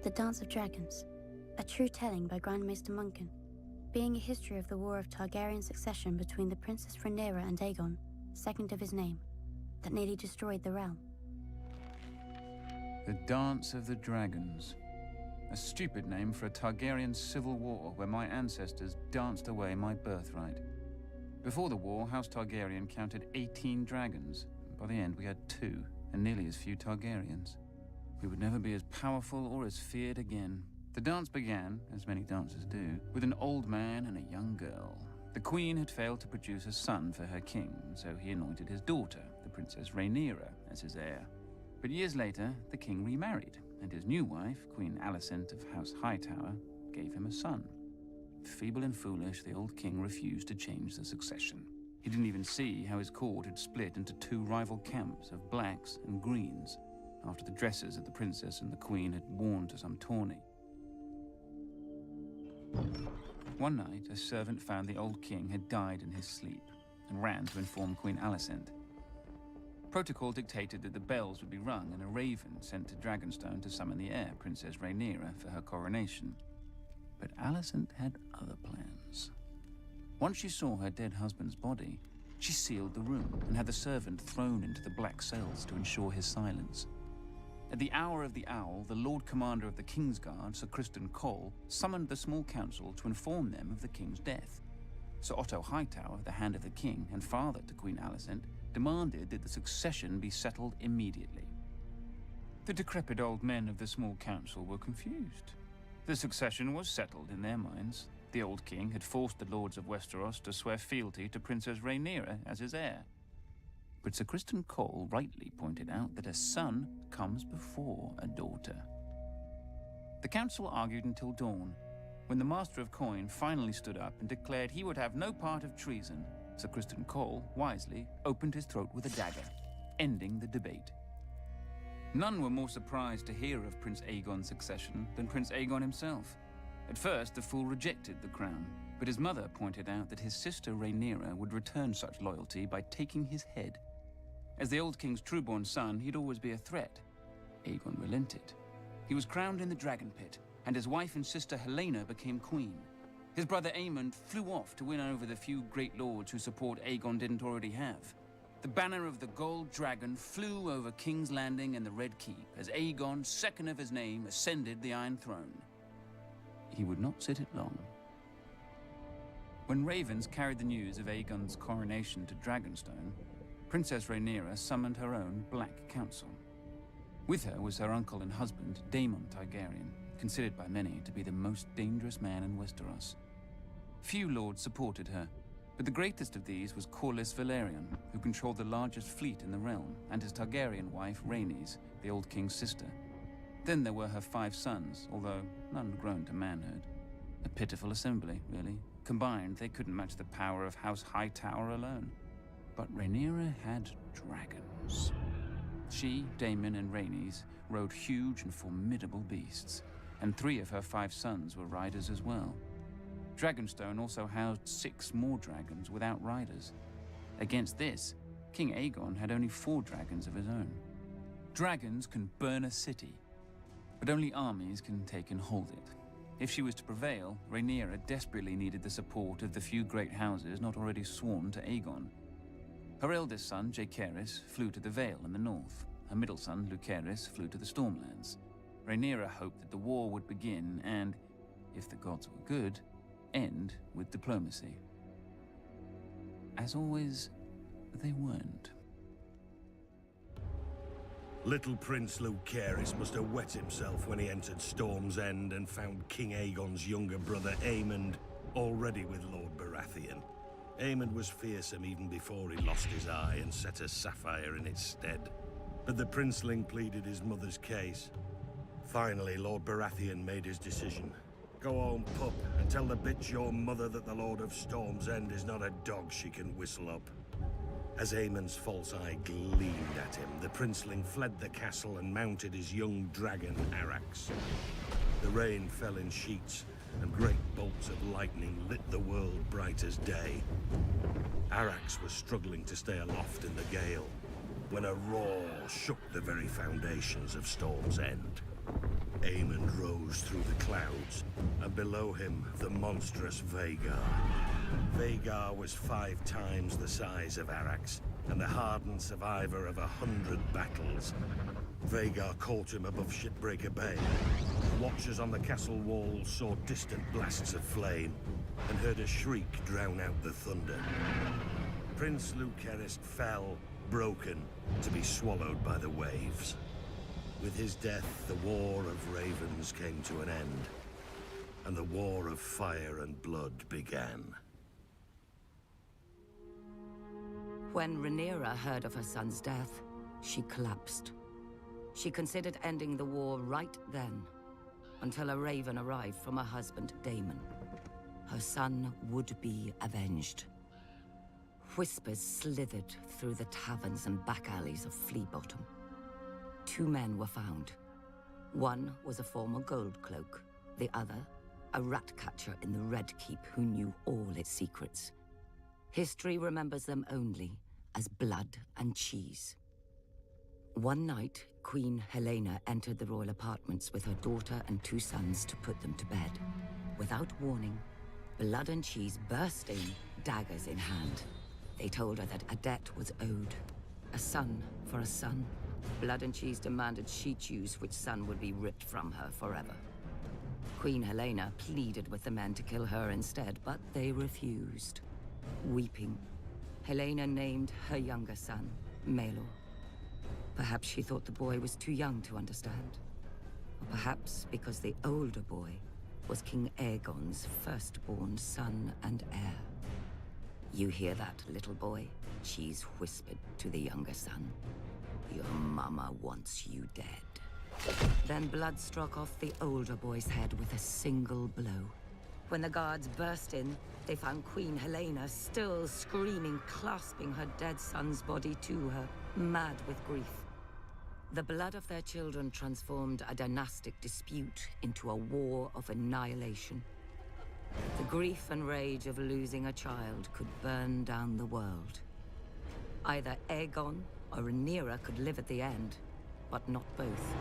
The Dance of Dragons, a true telling by Grandmaster Munkin, being a history of the war of Targaryen succession between the Princess Rhaenyra and Aegon, second of his name, that nearly destroyed the realm. The Dance of the Dragons. A stupid name for a Targaryen civil war where my ancestors danced away my birthright. Before the war, House Targaryen counted 18 dragons. By the end, we had 2, and nearly as few Targaryens. We would never be as powerful or as feared again. The dance began, as many dances do, with an old man and a young girl. The queen had failed to produce a son for her king, so he anointed his daughter, the Princess Rhaenyra, as his heir. But years later, the king remarried, and his new wife, Queen Alicent of House Hightower, gave him a son. Feeble and foolish, the old king refused to change the succession. He didn't even see how his court had split into 2 rival camps of blacks and greens, after the dresses that the princess and the queen had worn to some tourney. One night, a servant found the old king had died in his sleep, and ran to inform Queen Alicent. Protocol dictated that the bells would be rung and a raven sent to Dragonstone to summon the heir, Princess Rhaenyra, for her coronation. But Alicent had other plans. Once she saw her dead husband's body, she sealed the room and had the servant thrown into the black cells to ensure his silence. At the hour of the owl, the Lord Commander of the Kingsguard, Sir Criston Cole, summoned the small council to inform them of the king's death. Sir Otto Hightower, the Hand of the King and father to Queen Alicent, demanded that the succession be settled immediately. The decrepit old men of the small council were confused. The succession was settled in their minds. The old king had forced the lords of Westeros to swear fealty to Princess Rhaenyra as his heir. But Sir Criston Cole rightly pointed out that a son comes before a daughter. The council argued until dawn, when the Master of Coin finally stood up and declared he would have no part of treason. Sir Criston Cole, wisely, opened his throat with a dagger, ending the debate. None were more surprised to hear of Prince Aegon's succession than Prince Aegon himself. At first, the fool rejected the crown, but his mother pointed out that his sister Rhaenyra would return such loyalty by taking his head. As the old king's true-born son, he'd always be a threat. Aegon relented. He was crowned in the Dragon Pit, and his wife and sister Helena became queen. His brother Aemond flew off to win over the few great lords whose support Aegon didn't already have. The banner of the Gold Dragon flew over King's Landing and the Red Keep as Aegon, second of his name, ascended the Iron Throne. He would not sit it long. When ravens carried the news of Aegon's coronation to Dragonstone, Princess Rhaenyra summoned her own Black Council. With her was her uncle and husband, Daemon Targaryen, considered by many to be the most dangerous man in Westeros. Few lords supported her, but the greatest of these was Corlys Velaryon, who controlled the largest fleet in the realm, and his Targaryen wife, Rhaenys, the old king's sister. Then there were her 5 sons, although none grown to manhood. A pitiful assembly, really. Combined, they couldn't match the power of House Hightower alone. But Rhaenyra had dragons. She, Daemon, and Rhaenys rode huge and formidable beasts, and 3 of her 5 sons were riders as well. Dragonstone also housed 6 more dragons without riders. Against this, King Aegon had only 4 dragons of his own. Dragons can burn a city, but only armies can take and hold it. If she was to prevail, Rhaenyra desperately needed the support of the few great houses not already sworn to Aegon. Her eldest son, Jaehaerys, flew to the Vale in the north. Her middle son, Lucerys, flew to the Stormlands. Rhaenyra hoped that the war would begin and, if the gods were good, end with diplomacy. As always, they weren't. Little Prince Lucerys must have wet himself when he entered Storm's End and found King Aegon's younger brother Aemond already with Lord Baratheon. Aemond was fearsome even before he lost his eye and set a sapphire in its stead. But the princeling pleaded his mother's case. Finally, Lord Baratheon made his decision. Go home, pup, and tell the bitch your mother that the Lord of Storm's End is not a dog she can whistle up. As Aemond's false eye gleamed at him, the princeling fled the castle and mounted his young dragon, Arrax. The rain fell in sheets, and great bolts of lightning lit the world bright as day. Arrax was struggling to stay aloft in the gale, when a roar shook the very foundations of Storm's End. Aemond rose through the clouds, and below him, the monstrous Vhagar. Vhagar was 5 times the size of Arax, and the hardened survivor of 100 battles. Vhagar caught him above Shipbreaker Bay. Watchers on the castle walls saw distant blasts of flame, and heard a shriek drown out the thunder. Prince Lucerys fell, broken, to be swallowed by the waves. With his death, the War of Ravens came to an end, and the War of Fire and Blood began. When Rhaenyra heard of her son's death, she collapsed. She considered ending the war right then, until a raven arrived from her husband, Daemon. Her son would be avenged. Whispers slithered through the taverns and back alleys of Flea Bottom. 2 men were found. One was a former gold cloak, the other, a rat catcher in the Red Keep who knew all its secrets. History remembers them only as blood and cheese. One night, Queen Helena entered the royal apartments with her daughter and 2 sons to put them to bed. Without warning, Blood and Cheese burst in, daggers in hand. They told her that a debt was owed. A son for a son. Blood and Cheese demanded she choose which son would be ripped from her forever. Queen Helena pleaded with the men to kill her instead, but they refused. Weeping, Helena named her younger son, Maelor. Perhaps she thought the boy was too young to understand. Or perhaps because the older boy was King Aegon's firstborn son and heir. "You hear that, little boy?" Cheese whispered to the younger son. "Your mama wants you dead." Then blood struck off the older boy's head with a single blow. When the guards burst in, they found Queen Helena still screaming, clasping her dead son's body to her, mad with grief. The blood of their children transformed a dynastic dispute into a war of annihilation. The grief and rage of losing a child could burn down the world. Either Aegon or Rhaenyra could live at the end, but not both.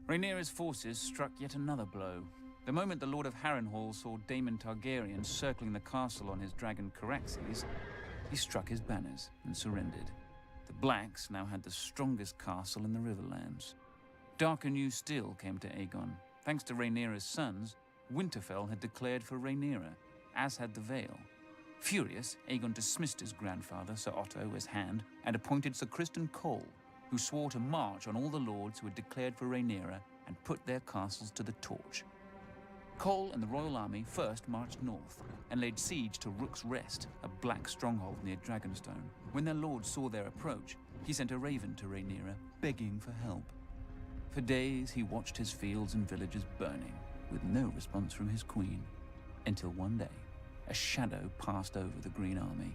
Rhaenyra's forces struck yet another blow. The moment the Lord of Harrenhal saw Daemon Targaryen circling the castle on his dragon Caraxes, he struck his banners and surrendered. The Blacks now had the strongest castle in the Riverlands. Darker news still came to Aegon. Thanks to Rhaenyra's sons, Winterfell had declared for Rhaenyra, as had the Vale. Furious, Aegon dismissed his grandfather, Sir Otto, as Hand, and appointed Sir Criston Cole, who swore to march on all the lords who had declared for Rhaenyra and put their castles to the torch. Cole and the royal army first marched north and laid siege to Rook's Rest, a black stronghold near Dragonstone. When their lord saw their approach, he sent a raven to Rhaenyra, begging for help. For days he watched his fields and villages burning, with no response from his queen, until one day, a shadow passed over the Green Army.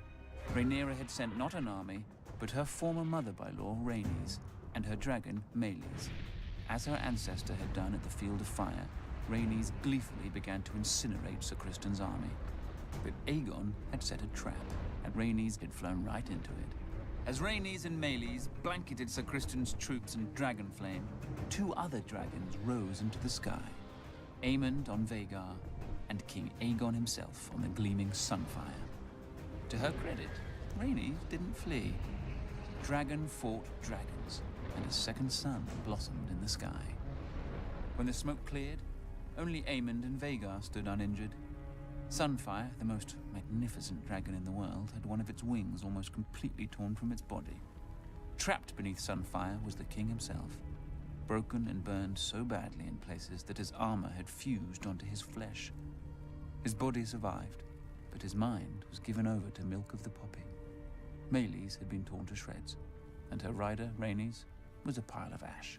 Rhaenyra had sent not an army, but her former mother-by-law, Rhaenys, and her dragon, Meleys. As her ancestor had done at the Field of Fire, Rhaenys gleefully began to incinerate Sir Criston's army. But Aegon had set a trap, and Rhaenys had flown right into it. As Rhaenys and Meleys blanketed Sir Criston's troops in dragon flame, 2 other dragons rose into the sky. Aemond on Vhagar, and King Aegon himself on the gleaming Sunfire. To her credit, Rhaenys didn't flee. Dragon fought dragons, and a second sun blossomed in the sky. When the smoke cleared, only Aemond and Vhagar stood uninjured. Sunfire, the most magnificent dragon in the world, had one of its wings almost completely torn from its body. Trapped beneath Sunfire was the king himself, broken and burned so badly in places that his armor had fused onto his flesh. His body survived, but his mind was given over to milk of the poppy. Meleys had been torn to shreds, and her rider, Rhaenys, was a pile of ash.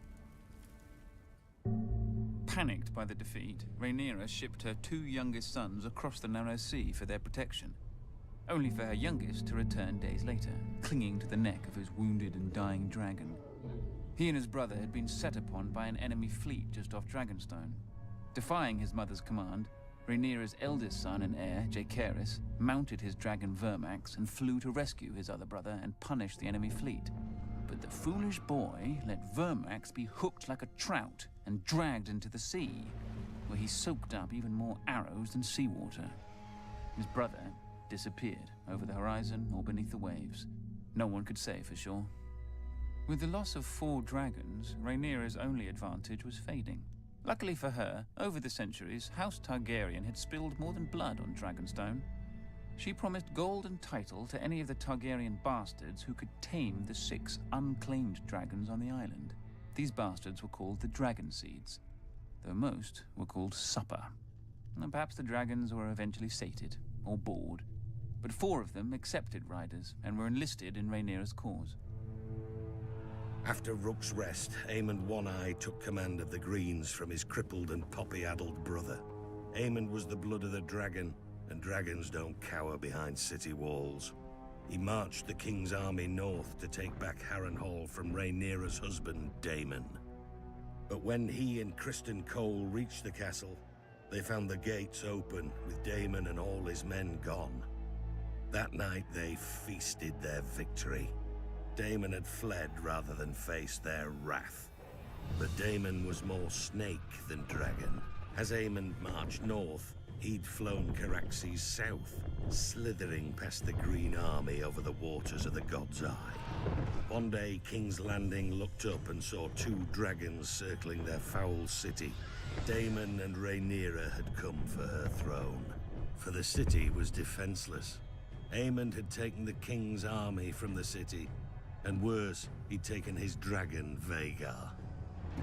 Panicked by the defeat, Rhaenyra shipped her 2 youngest sons across the narrow sea for their protection, only for her youngest to return days later, clinging to the neck of his wounded and dying dragon. He and his brother had been set upon by an enemy fleet just off Dragonstone. Defying his mother's command, Rhaenyra's eldest son and heir, Jaehaerys, mounted his dragon Vermax and flew to rescue his other brother and punish the enemy fleet. But the foolish boy let Vermax be hooked like a trout and dragged into the sea, where he soaked up even more arrows than seawater. His brother disappeared over the horizon or beneath the waves. No one could say for sure. With the loss of 4 dragons, Rhaenyra's only advantage was fading. Luckily for her, over the centuries, House Targaryen had spilled more than blood on Dragonstone. She promised gold and title to any of the Targaryen bastards who could tame the 6 unclaimed dragons on the island. These bastards were called the Dragon Seeds, though most were called Supper. And perhaps the dragons were eventually sated, or bored, but 4 of them accepted riders and were enlisted in Rhaenyra's cause. After Rook's Rest, Aemond One-Eye took command of the Greens from his crippled and poppy-addled brother. Aemond was the blood of the dragon, and dragons don't cower behind city walls. He marched the king's army north to take back Harrenhal from Rhaenyra's husband, Daemon. But when he and Criston Cole reached the castle, they found the gates open, with Daemon and all his men gone. That night they feasted their victory. Daemon had fled rather than face their wrath. But Daemon was more snake than dragon. As Aemond marched north, he'd flown Caraxes south, slithering past the Green Army over the waters of the God's Eye. One day, King's Landing looked up and saw 2 dragons circling their foul city. Daemon and Rhaenyra had come for her throne, for the city was defenseless. Aemond had taken the king's army from the city, and worse, he'd taken his dragon, Vhagar.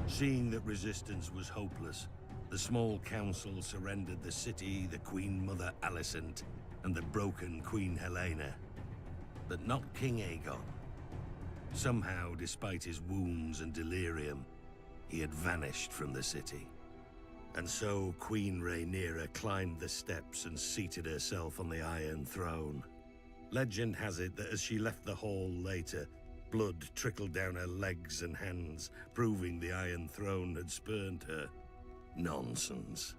Seeing that resistance was hopeless, the small council surrendered the city, the Queen Mother Alicent, and the broken Queen Helena. But not King Aegon. Somehow, despite his wounds and delirium, he had vanished from the city. And so Queen Rhaenyra climbed the steps and seated herself on the Iron Throne. Legend has it that as she left the hall later, blood trickled down her legs and hands, proving the Iron Throne had spurned her. Nonsense.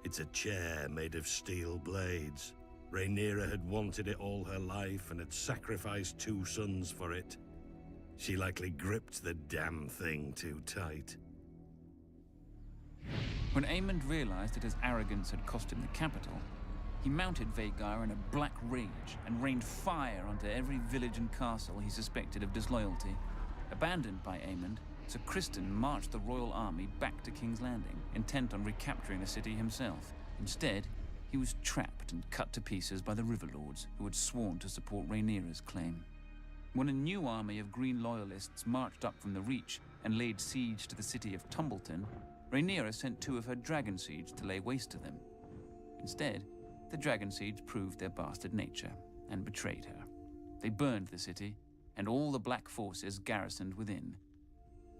It's a chair made of steel blades. Rhaenyra had wanted it all her life and had sacrificed 2 sons for it. She likely gripped the damn thing too tight. When Aemond realized that his arrogance had cost him the capital, he mounted Vhagar in a black rage and rained fire onto every village and castle he suspected of disloyalty. Abandoned by Aemond, Sir Criston marched the royal army back to King's Landing, intent on recapturing the city himself. Instead, he was trapped and cut to pieces by the Riverlords, who had sworn to support Rhaenyra's claim. When a new army of Green Loyalists marched up from the Reach and laid siege to the city of Tumbleton, Rhaenyra sent 2 of her Dragon Seeds to lay waste to them. Instead, the Dragon Seeds proved their bastard nature and betrayed her. They burned the city, and all the Black forces garrisoned within.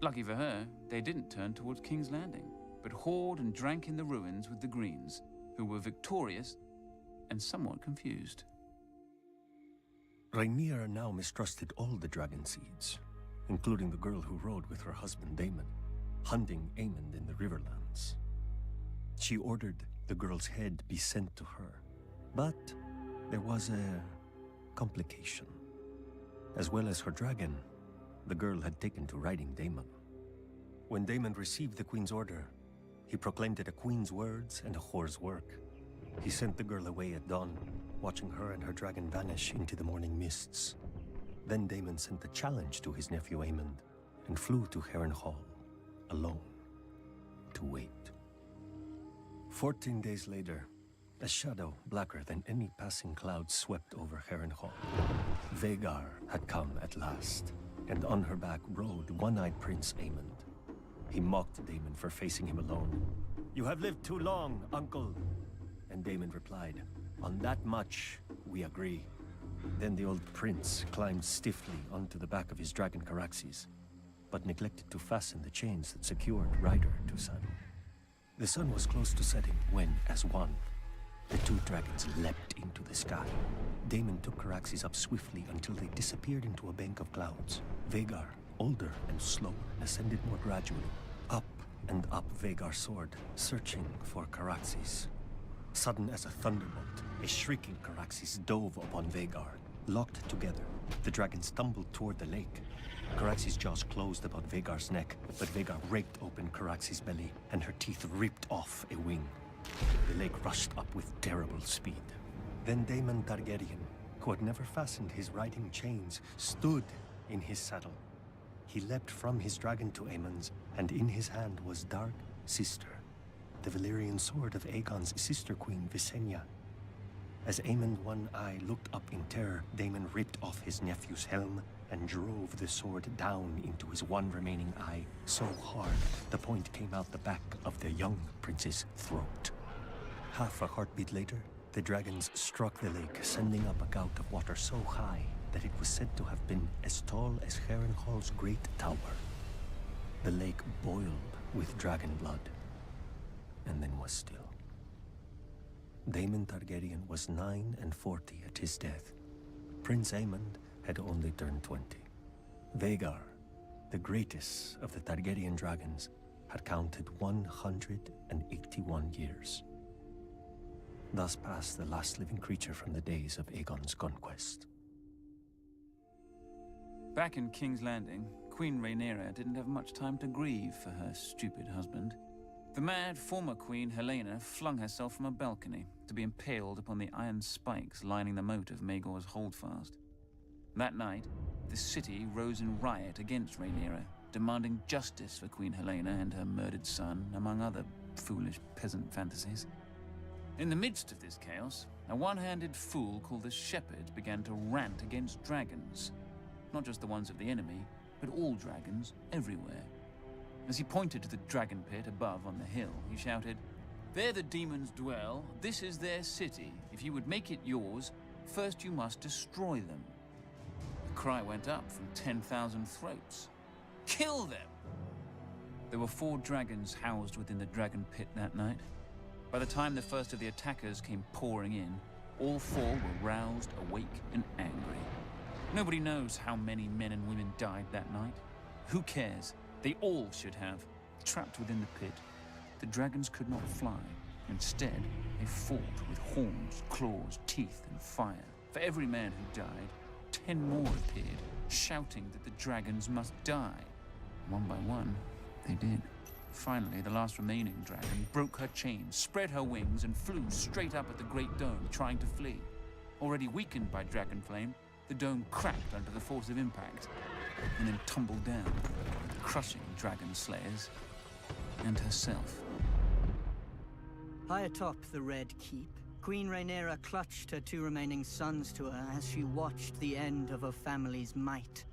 Lucky for her, they didn't turn towards King's Landing, but hoard and drank in the ruins with the Greens, who were victorious and somewhat confused. Rhaenyra now mistrusted all the Dragon Seeds, including the girl who rode with her husband Daemon, hunting Aemond in the Riverlands. She ordered the girl's head be sent to her, but there was a complication. As well as her dragon, the girl had taken to riding Daemon. When Daemon received the Queen's order, he proclaimed it a Queen's words and a whore's work. He sent the girl away at dawn, watching her and her dragon vanish into the morning mists. Then Daemon sent a challenge to his nephew Aemond and flew to Harrenhal, alone, to wait. 14 days later, a shadow blacker than any passing cloud swept over Harrenhal. Vhagar had come at last, and on her back rode one-eyed Prince Aemond. He mocked Daemon for facing him alone. "You have lived too long, uncle." And Daemon replied, "On that much, we agree." Then the old prince climbed stiffly onto the back of his dragon Caraxes, but neglected to fasten the chains that secured rider to saddle. The sun was close to setting when, as one, the 2 dragons leapt into the sky. Daemon took Caraxes up swiftly until they disappeared into a bank of clouds. Vhagar, older and slower, ascended more gradually. Up and up Vhagar soared, searching for Caraxes. Sudden as a thunderbolt, a shrieking Caraxes dove upon Vhagar. Locked together, The dragon stumbled toward the lake. Caraxes' jaws closed about Vhagar's neck, but Vhagar raked open Caraxes' belly, and her teeth ripped off a wing. The lake rushed up with terrible speed. Then Daemon Targaryen, who had never fastened his riding chains, stood in his saddle. He leapt from his dragon to Aemon's, and in his hand was Dark Sister, the Valyrian sword of Aegon's sister queen Visenya. As Aemon One Eye looked up in terror, Daemon ripped off his nephew's helm and drove the sword down into his one remaining eye so hard the point came out the back of the young prince's throat. Half a heartbeat later, the dragons struck the lake, sending up a gout of water so high that it was said to have been as tall as Harrenhal's great tower. The lake boiled with dragon blood, and then was still. Daemon Targaryen was 49 at his death. Prince Aemon had only turned 20. Vhagar, the greatest of the Targaryen dragons, had counted 181 years. Thus passed the last living creature from the days of Aegon's conquest. Back in King's Landing, Queen Rhaenyra didn't have much time to grieve for her stupid husband. The mad former queen Helaena flung herself from a balcony to be impaled upon the iron spikes lining the moat of Maegor's holdfast. That night, the city rose in riot against Rhaenyra, demanding justice for Queen Helaena and her murdered son, among other foolish peasant fantasies. In the midst of this chaos, a one-handed fool called the Shepherd began to rant against dragons. Not just the ones of the enemy, but all dragons everywhere. As he pointed to the dragon pit above on the hill, he shouted, "There the demons dwell, this is their city. If you would make it yours, first you must destroy them." The cry went up from 10,000 throats. "Kill them!" There were 4 dragons housed within the dragon pit that night. By the time the first of the attackers came pouring in, all 4 were roused, awake, and angry. Nobody knows how many men and women died that night. Who cares? They all should have. Trapped within the pit, the dragons could not fly. Instead, they fought with horns, claws, teeth, and fire. For every man who died, 10 more appeared, shouting that the dragons must die. One by one, they did. Finally, the last remaining dragon broke her chains, spread her wings, and flew straight up at the Great Dome, trying to flee. Already weakened by dragon flame, the dome cracked under the force of impact, and then tumbled down, crushing dragon slayers and herself. High atop the Red Keep, Queen Rhaenyra clutched her 2 remaining sons to her as she watched the end of her family's might,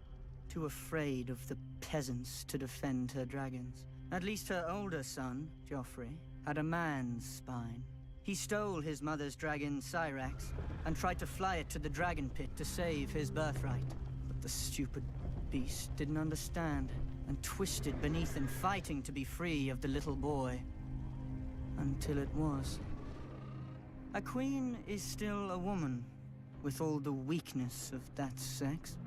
too afraid of the peasants to defend her dragons. At least her older son, Joffrey, had a man's spine. He stole his mother's dragon, Syrax, and tried to fly it to the dragon pit to save his birthright. But the stupid beast didn't understand, and twisted beneath him, fighting to be free of the little boy. Until it was. A queen is still a woman, with all the weakness of that sex.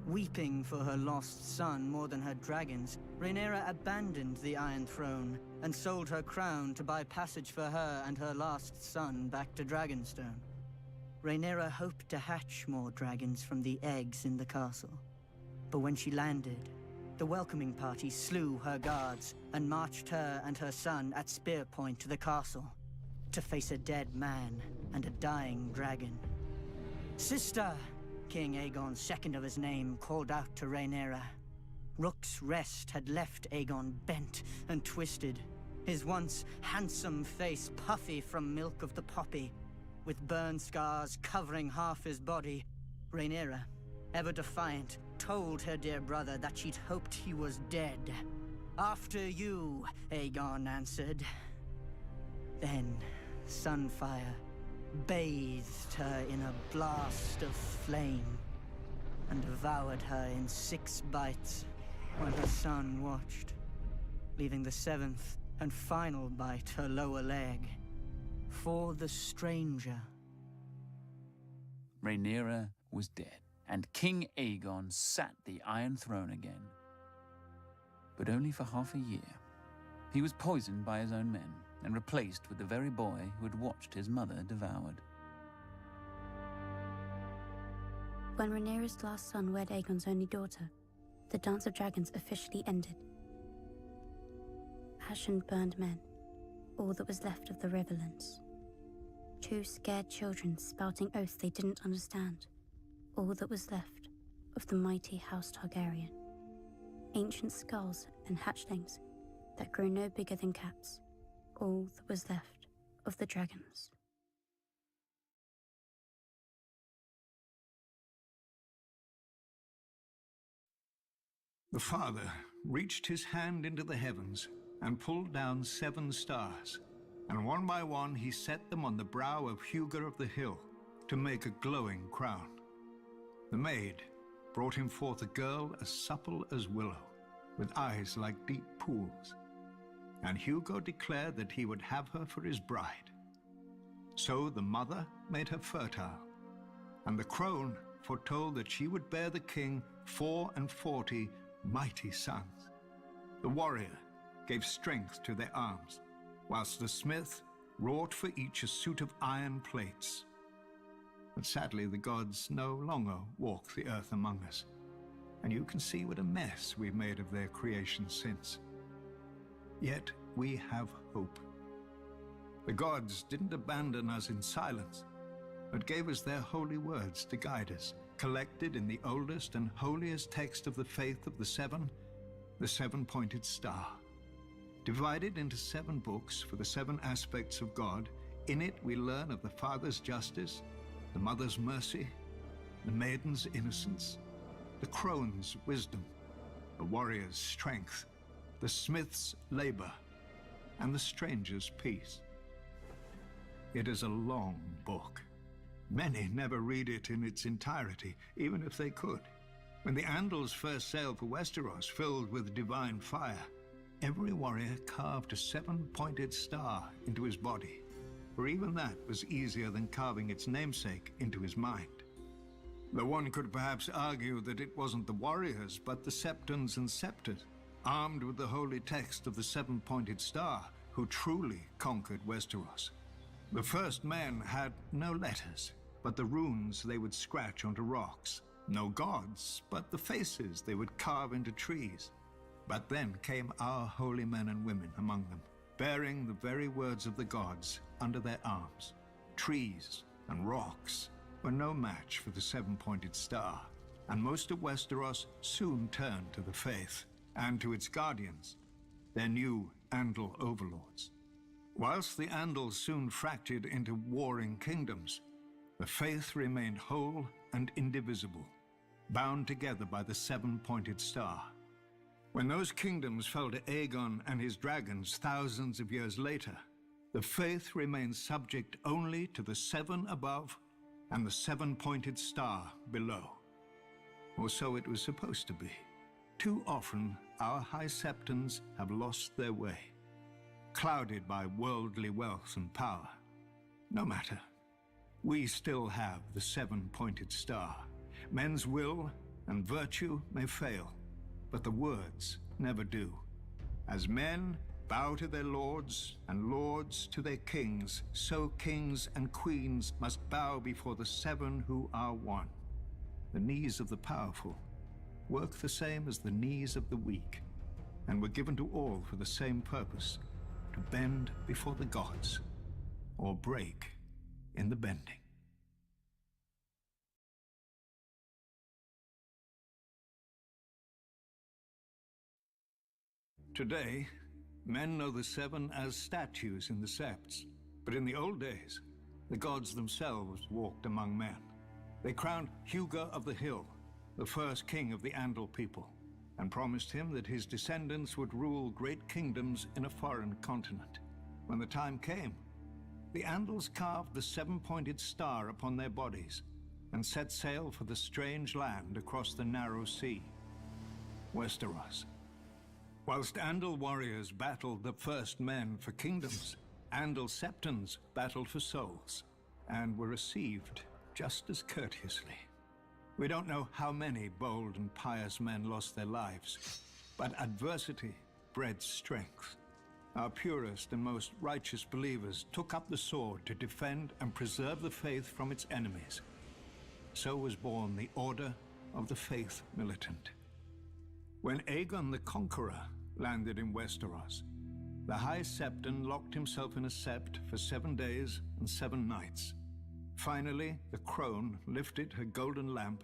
Weeping for her lost son more than her dragons, Rhaenyra abandoned the Iron Throne and sold her crown to buy passage for her and her last son back to Dragonstone. Rhaenyra hoped to hatch more dragons from the eggs in the castle. But when she landed, the welcoming party slew her guards and marched her and her son at spear point to the castle to face a dead man and a dying dragon. "Sister!" King Aegon, second of his name, called out to Rhaenyra. Rook's Rest had left Aegon bent and twisted, his once handsome face puffy from milk of the poppy, with burn scars covering half his body. Rhaenyra, ever defiant, told her dear brother that she'd hoped he was dead. "After you," Aegon answered. Then, Sunfire bathed her in a blast of flame and devoured her in 6 bites while her son watched, leaving the 7th and final bite her lower leg for the stranger. Rhaenyra was dead, and King Aegon sat the Iron Throne again. But only for half a year. He was poisoned by his own men, and replaced with the very boy who had watched his mother devoured. When Rhaenyra's last son wed Aegon's only daughter, the Dance of Dragons officially ended. Ashen burned men, all that was left of the Riverlands. Two scared children spouting oaths they didn't understand, all that was left of the mighty House Targaryen. Ancient skulls and hatchlings that grew no bigger than cats, all that was left of the dragons. The father reached his hand into the heavens and pulled down 7 stars, and one by one he set them on the brow of Hugo of the Hill to make a glowing crown. The maid brought him forth a girl as supple as willow, with eyes like deep pools, and Hugo declared that he would have her for his bride. So the mother made her fertile, and the crone foretold that she would bear the king 44 mighty sons. The warrior gave strength to their arms, whilst the smith wrought for each a suit of iron plates. But sadly, the gods no longer walk the earth among us, and you can see what a mess we've made of their creation since. Yet we have hope. The gods didn't abandon us in silence, but gave us their holy words to guide us, collected in the oldest and holiest text of the faith of the Seven, the 7-pointed star. Divided into 7 books for the 7 aspects of God, in it we learn of the Father's justice, the Mother's mercy, the Maiden's innocence, the Crone's wisdom, the warrior's strength, the smith's labor, and the stranger's peace. It is a long book. Many never read it in its entirety, even if they could. When the Andals first sailed for Westeros, filled with divine fire, every warrior carved a 7-pointed star into his body, for even that was easier than carving its namesake into his mind. Though one could perhaps argue that it wasn't the warriors, but the Septons and Septors, armed with the holy text of the 7-pointed star, who truly conquered Westeros. The first men had no letters, but the runes they would scratch onto rocks. No gods, but the faces they would carve into trees. But then came our holy men and women among them, bearing the very words of the gods under their arms. Trees and rocks were no match for the 7-pointed star, and most of Westeros soon turned to the faith and to its guardians, their new Andal overlords. Whilst the Andals soon fractured into warring kingdoms, the faith remained whole and indivisible, bound together by the 7-pointed star. When those kingdoms fell to Aegon and his dragons thousands of years later, the faith remained subject only to the 7 above and the 7-pointed star below. Or so it was supposed to be. Too often, our High Septons have lost their way, clouded by worldly wealth and power. No matter. We still have the 7-pointed star. Men's will and virtue may fail, but the words never do. As men bow to their lords and lords to their kings, so kings and queens must bow before the 7 who are one. The knees of the powerful work the same as the knees of the weak, and were given to all for the same purpose, to bend before the gods, or break in the bending. Today, men know the 7 as statues in the septs, but in the old days, the gods themselves walked among men. They crowned Hugo of the Hill, the first king of the Andal people, and promised him that his descendants would rule great kingdoms in a foreign continent. When the time came, the Andals carved the 7-pointed star upon their bodies and set sail for the strange land across the narrow sea, Westeros. Whilst Andal warriors battled the first men for kingdoms, Andal Septons battled for souls, and were received just as courteously. We don't know how many bold and pious men lost their lives, but adversity bred strength. Our purest and most righteous believers took up the sword to defend and preserve the faith from its enemies. so was born the Order of the Faith Militant. When Aegon the Conqueror landed in Westeros, the High Septon locked himself in a sept for 7 days and 7 nights. Finally, the crone lifted her golden lamp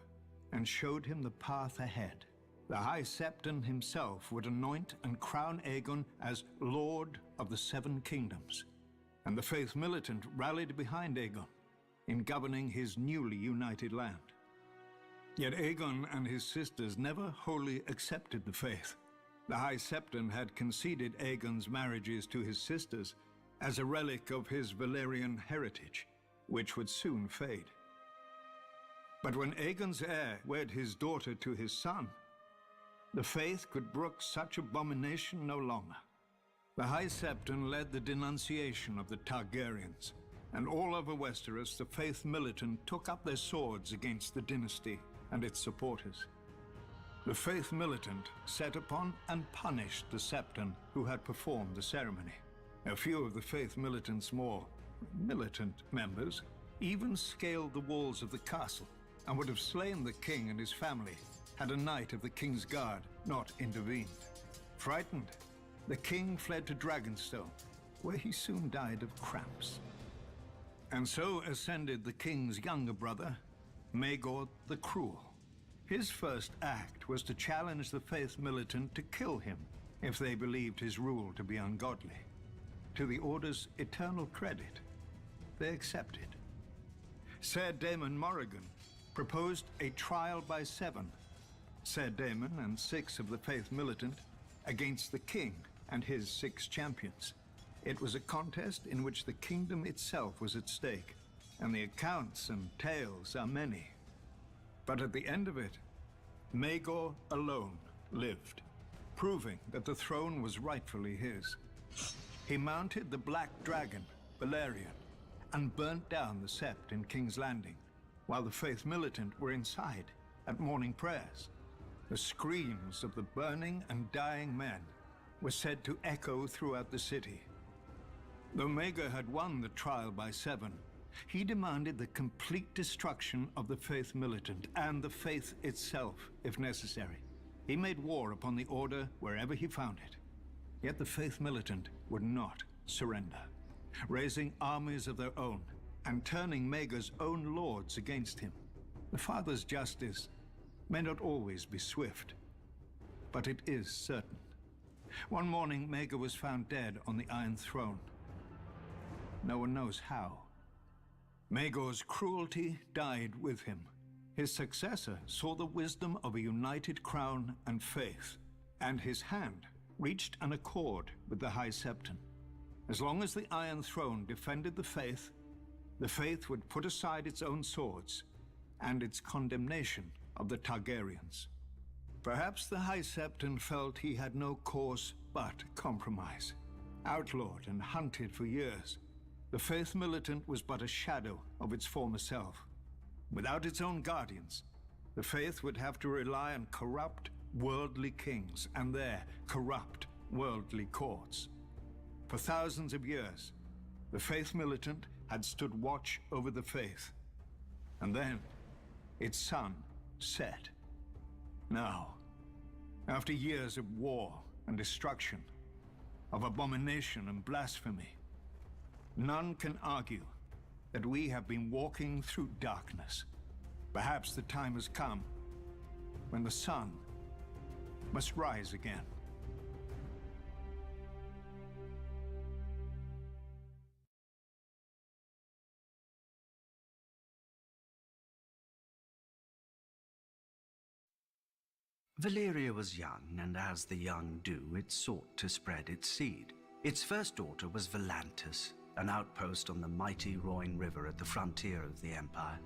and showed him the path ahead. The High Septon himself would anoint and crown Aegon as Lord of the Seven Kingdoms, and the Faith Militant rallied behind Aegon in governing his newly united land. Yet Aegon and his sisters never wholly accepted the faith. The High Septon had conceded Aegon's marriages to his sisters as a relic of his Valyrian heritage, which would soon fade. But when Aegon's heir wed his daughter to his son, the faith could brook such abomination no longer. The High Septon led the denunciation of the Targaryens, and all over Westeros the Faith Militant took up their swords against the dynasty and its supporters. The Faith Militant set upon and punished the Septon who had performed the ceremony. A few of the Faith Militant's more militant members even scaled the walls of the castle and would have slain the king and his family had a knight of the King's Guard not intervened. Frightened, the king fled to Dragonstone, where he soon died of cramps. And so ascended the king's younger brother, Maegor the Cruel. His first act was to challenge the Faith Militant to kill him if they believed his rule to be ungodly. To the Order's eternal credit, they accepted. Ser Daemon Morrigan proposed a trial by 7, Ser Daemon and 6 of the Faith Militant against the king and his 6 champions. It was a contest in which the kingdom itself was at stake, and the accounts and tales are many. But at the end of it, Maegor alone lived, proving that the throne was rightfully his. He mounted the Black Dragon, Balerion, and burnt down the Sept in King's Landing, while the Faith Militant were inside at morning prayers. The screams of the burning and dying men were said to echo throughout the city. Though Maegor had won the trial by 7, he demanded the complete destruction of the Faith Militant and the faith itself, if necessary. He made war upon the Order wherever he found it. Yet the Faith Militant would not surrender, raising armies of their own and turning Maegor's own lords against him. The Father's justice may not always be swift, but it is certain. One morning, Maegor was found dead on the Iron Throne. No one knows how. Maegor's cruelty died with him. His successor saw the wisdom of a united crown and faith, and his hand reached an accord with the High Septon. As long as the Iron Throne defended the faith would put aside its own swords and its condemnation of the Targaryens. Perhaps the High Septon felt he had no course but compromise. Outlawed and hunted for years, the Faith Militant was but a shadow of its former self. Without its own guardians, the faith would have to rely on corrupt, worldly kings and their corrupt, worldly courts. For thousands of years, the Faith Militant had stood watch over the faith. And then, its sun set. Now, after years of war and destruction, of abomination and blasphemy, none can argue that we have been walking through darkness. Perhaps the time has come when the sun must rise again. Valyria was young, and as the young do, it sought to spread its seed. Its first daughter was Volantis, an outpost on the mighty Roine River at the frontier of the Empire.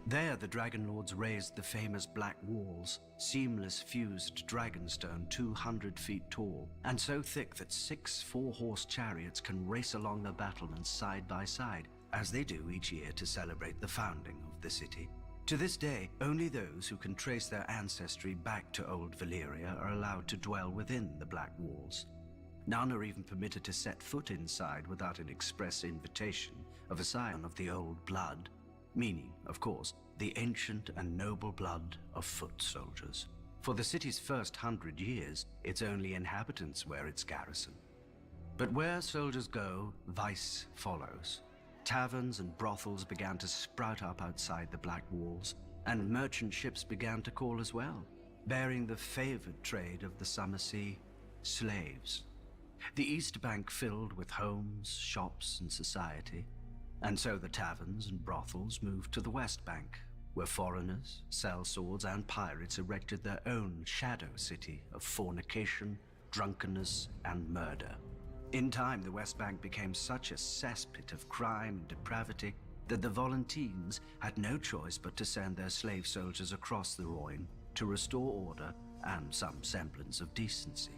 There the Dragon Lords raised the famous Black Walls, seamless fused dragonstone 200 feet tall, and so thick that 6 4-horse chariots can race along the battlements side by side, as they do each year to celebrate the founding of the city. To this day, only those who can trace their ancestry back to Old Valyria are allowed to dwell within the Black Walls. None are even permitted to set foot inside without an express invitation of a scion of the old blood. meaning, of course, the ancient and noble blood of foot soldiers. For the city's first 100 years, its only inhabitants were its garrison. But where soldiers go, vice follows. Taverns and brothels began to sprout up outside the black walls, and merchant ships began to call as well, bearing the favored trade of the summer sea, slaves. The East Bank filled with homes, shops, and society, and so the taverns and brothels moved to the West Bank, where foreigners, sellswords, and pirates erected their own shadow city of fornication, drunkenness, and murder. In time, the West Bank became such a cesspit of crime and depravity that the Volantines had no choice but to send their slave soldiers across the Rhine to restore order and some semblance of decency.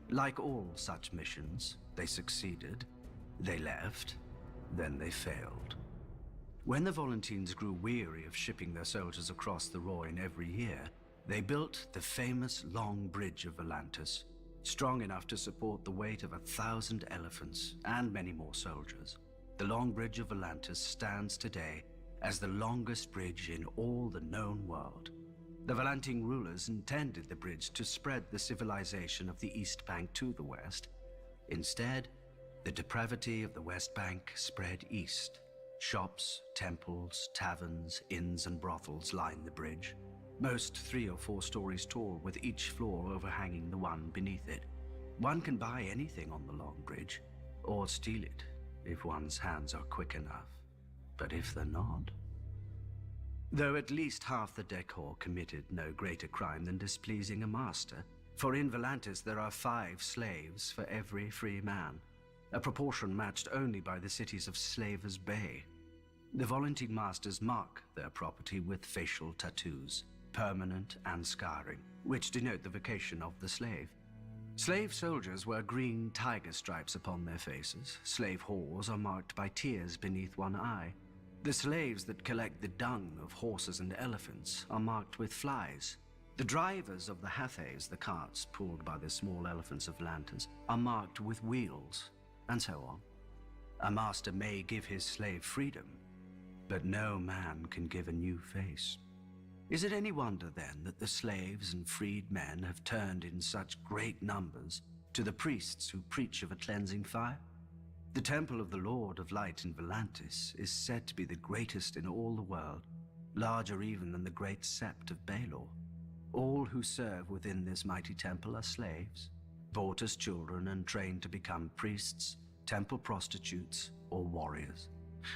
Like all such missions, they succeeded, they left, then they failed. When the Volantines grew weary of shipping their soldiers across the Rhine every year, they built the famous Long Bridge of Volantis, strong enough to support the weight of 1,000 elephants and many more soldiers. The Long Bridge of Volantis stands today as the longest bridge in all the known world. The Volantine rulers intended the bridge to spread the civilization of the East Bank to the west. Instead, the depravity of the West Bank spread east. Shops, temples, taverns, inns, and brothels line the bridge, most 3 or 4 stories tall, with each floor overhanging the one beneath it. One can buy anything on the Long Bridge, or steal it, if one's hands are quick enough. But if they're not... Though at least half the decor committed no greater crime than displeasing a master, for in Volantis there are 5 slaves for every free man, a proportion matched only by the cities of Slavers Bay. The Volantine masters mark their property with facial tattoos, permanent and scarring, which denote the vocation of the slave. Slave soldiers wear green tiger stripes upon their faces. Slave whores are marked by tears beneath one eye. The slaves that collect the dung of horses and elephants are marked with flies. The drivers of the hathays, the carts pulled by the small elephants of Volantis, are marked with wheels, and so on. A master may give his slave freedom, but no man can give a new face. Is it any wonder, then, that the slaves and freed men have turned in such great numbers to the priests who preach of a cleansing fire? The Temple of the Lord of Light in Volantis is said to be the greatest in all the world, larger even than the great sept of Baelor. All who serve within this mighty temple are slaves, bought as children and trained to become priests, temple prostitutes, or warriors.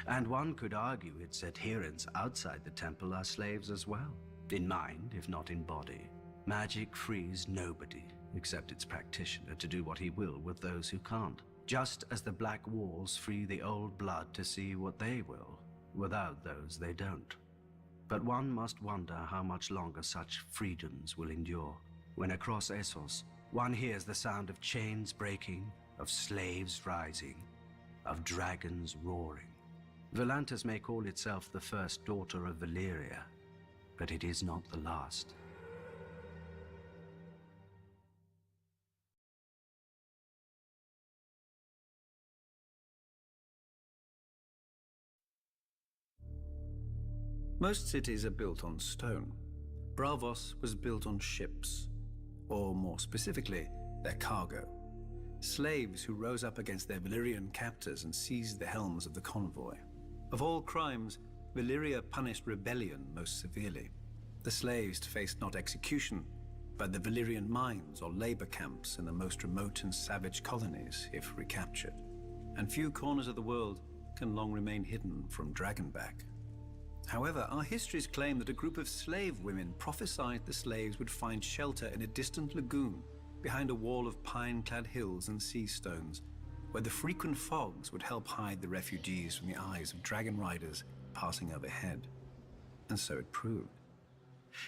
And one could argue its adherents outside the temple are slaves as well, in mind if not in body. Magic frees nobody except its practitioner to do what he will with those who can't, just as the black walls free the old blood to see what they will. Without those they don't. But one must wonder how much longer such freedoms will endure, when across Essos one hears the sound of chains breaking, of slaves rising, of dragons roaring. Volantis may call itself the first daughter of Valyria, but it is not the last. Most cities are built on stone. Braavos was built on ships, or more specifically, their cargo. Slaves who rose up against their Valyrian captors and seized the helms of the convoy. Of all crimes, Valyria punished rebellion most severely. The slaves faced not execution, but the Valyrian mines or labor camps in the most remote and savage colonies if recaptured. And few corners of the world can long remain hidden from Dragonback. However, our histories claim that a group of slave women prophesied the slaves would find shelter in a distant lagoon behind a wall of pine-clad hills and sea stones, where the frequent fogs would help hide the refugees from the eyes of dragon riders passing overhead. And so it proved.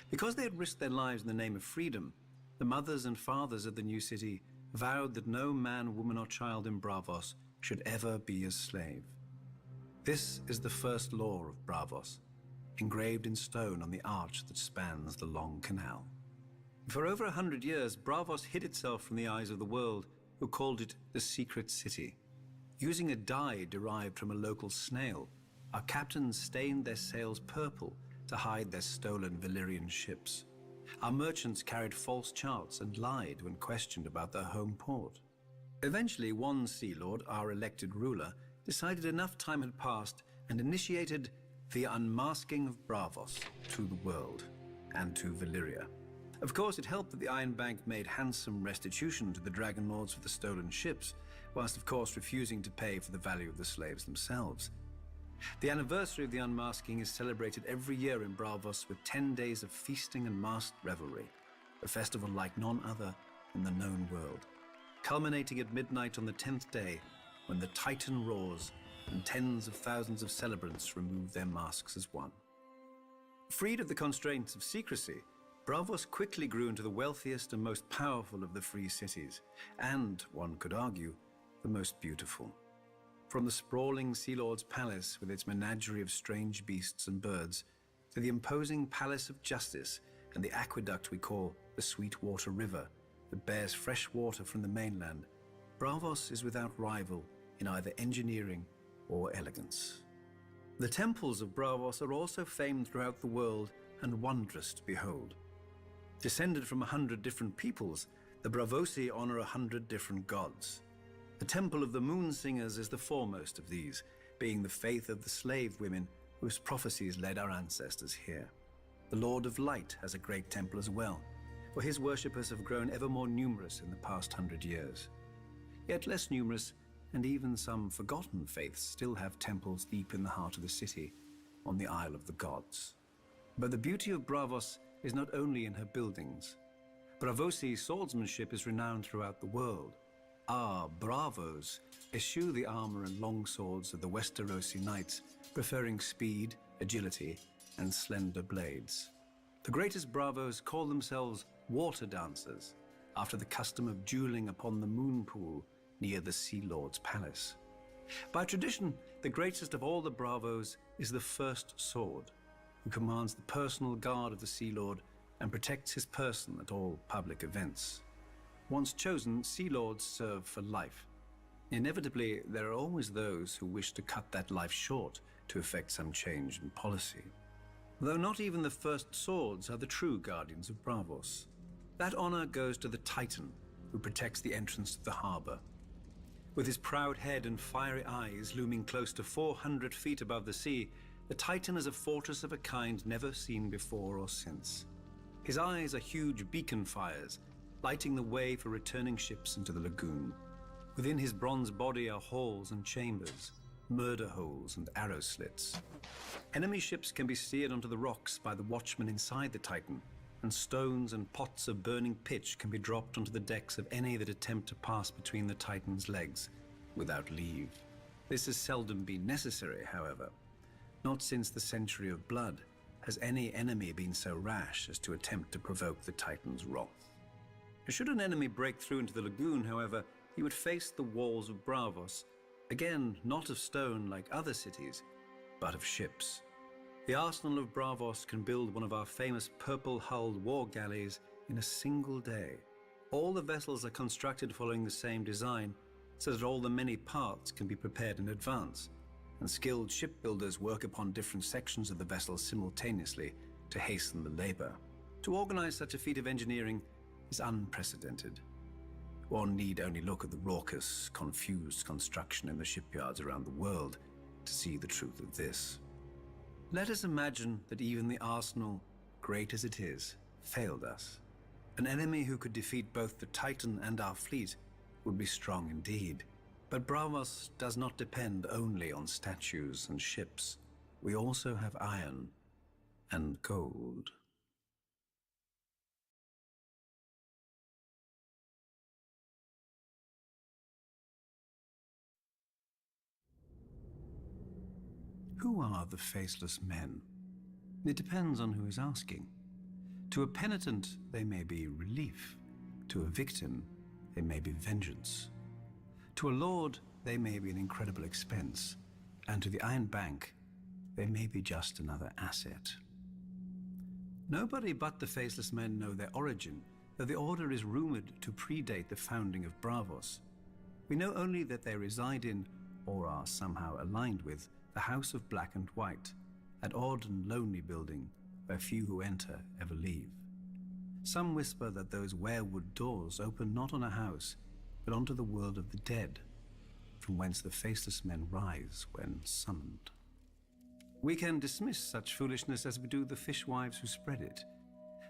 Because they had risked their lives in the name of freedom, the mothers and fathers of the new city vowed that no man, woman, or child in Braavos should ever be a slave. This is the first law of Braavos, engraved in stone on the arch that spans the long canal. For over 100 years, Braavos hid itself from the eyes of the world, who called it the Secret City. Using a dye derived from a local snail, Our captains stained their sails purple to hide their stolen Valyrian ships. Our merchants carried false charts and lied when questioned about their home port. Eventually, one Sea Lord, our elected ruler, decided enough time had passed and initiated the unmasking of Braavos to the world and to Valyria. Of course, it helped that the Iron Bank made handsome restitution to the Dragon Lords for the stolen ships, whilst of course refusing to pay for the value of the slaves themselves. The anniversary of the unmasking is celebrated every year in Braavos with 10 days of feasting and masked revelry, a festival like none other in the known world, culminating at midnight on the 10th day when the Titan roars and tens of thousands of celebrants remove their masks as one. Freed of the constraints of secrecy, Braavos quickly grew into the wealthiest and most powerful of the free cities, and, one could argue, the most beautiful. From the sprawling Sea Lord's palace with its menagerie of strange beasts and birds, to the imposing Palace of Justice and the aqueduct we call the Sweetwater River that bears fresh water from the mainland, Braavos is without rival in either engineering or elegance. The temples of Braavos are also famed throughout the world and wondrous to behold. Descended from 100 different peoples, the Braavosi honor 100 different gods. The Temple of the Moon Singers is the foremost of these, being the faith of the slave women whose prophecies led our ancestors here. The Lord of Light has a great temple as well, for his worshippers have grown ever more numerous in the past 100 years. Yet less numerous, and even some forgotten faiths still have temples deep in the heart of the city, on the Isle of the Gods. But the beauty of Braavos is not only in her buildings. Braavosi swordsmanship is renowned throughout the world. Our bravos eschew the armor and long swords of the Westerosi knights, preferring speed, agility, and slender blades. The greatest bravos call themselves water dancers, after the custom of dueling upon the moon pool near the Sea Lord's palace. By tradition, the greatest of all the bravos is the First Sword, who commands the personal guard of the Sea Lord and protects his person at all public events. Once chosen, Sea Lords serve for life. Inevitably, there are always those who wish to cut that life short to effect some change in policy. Though not even the First Swords are the true guardians of Braavos. That honor goes to the Titan, who protects the entrance to the harbor. With his proud head and fiery eyes looming close to 400 feet above the sea, the Titan is a fortress of a kind never seen before or since. His eyes are huge beacon fires, lighting the way for returning ships into the lagoon. Within his bronze body are halls and chambers, murder holes and arrow slits. Enemy ships can be steered onto the rocks by the watchmen inside the Titan, and stones and pots of burning pitch can be dropped onto the decks of any that attempt to pass between the Titan's legs without leave. This has seldom been necessary, however. Not since the Century of Blood has any enemy been so rash as to attempt to provoke the Titan's wrath. Should an enemy break through into the lagoon, however, he would face the walls of Braavos, again not of stone like other cities, but of ships. The arsenal of Braavos can build one of our famous purple-hulled war galleys in a single day. All the vessels are constructed following the same design, so that all the many parts can be prepared in advance, and skilled shipbuilders work upon different sections of the vessel simultaneously to hasten the labor. To organize such a feat of engineering is unprecedented. One need only look at the raucous, confused construction in the shipyards around the world to see the truth of this. Let us imagine that even the arsenal, great as it is, failed us. An enemy who could defeat both the Titan and our fleet would be strong indeed. But Braavos does not depend only on statues and ships. We also have iron and gold. Who are the faceless men? It depends on who is asking. To a penitent, they may be relief. To a victim, they may be vengeance. To a lord, they may be an incredible expense. And to the Iron Bank, they may be just another asset. Nobody but the faceless men know their origin, though the order is rumored to predate the founding of Braavos. We know only that they reside in, or are somehow aligned with, the the House of Black and White, that odd and lonely building where few who enter ever leave. Some whisper that those werewood doors open not on a house, but onto the world of the dead, from whence the faceless men rise when summoned. We can dismiss such foolishness as we do the fishwives who spread it.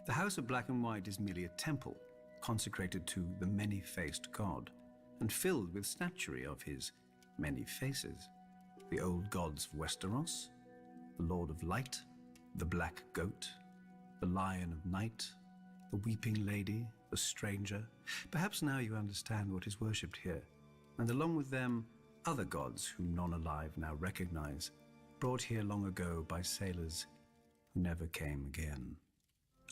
The House of Black and White is merely a temple, consecrated to the many-faced god, and filled with statuary of his many faces. The old gods of Westeros, the Lord of Light, the Black Goat, the Lion of Night, the Weeping Lady, the Stranger. Perhaps now you understand what is worshipped here, and along with them, other gods whom none alive now recognize, brought here long ago by sailors who never came again.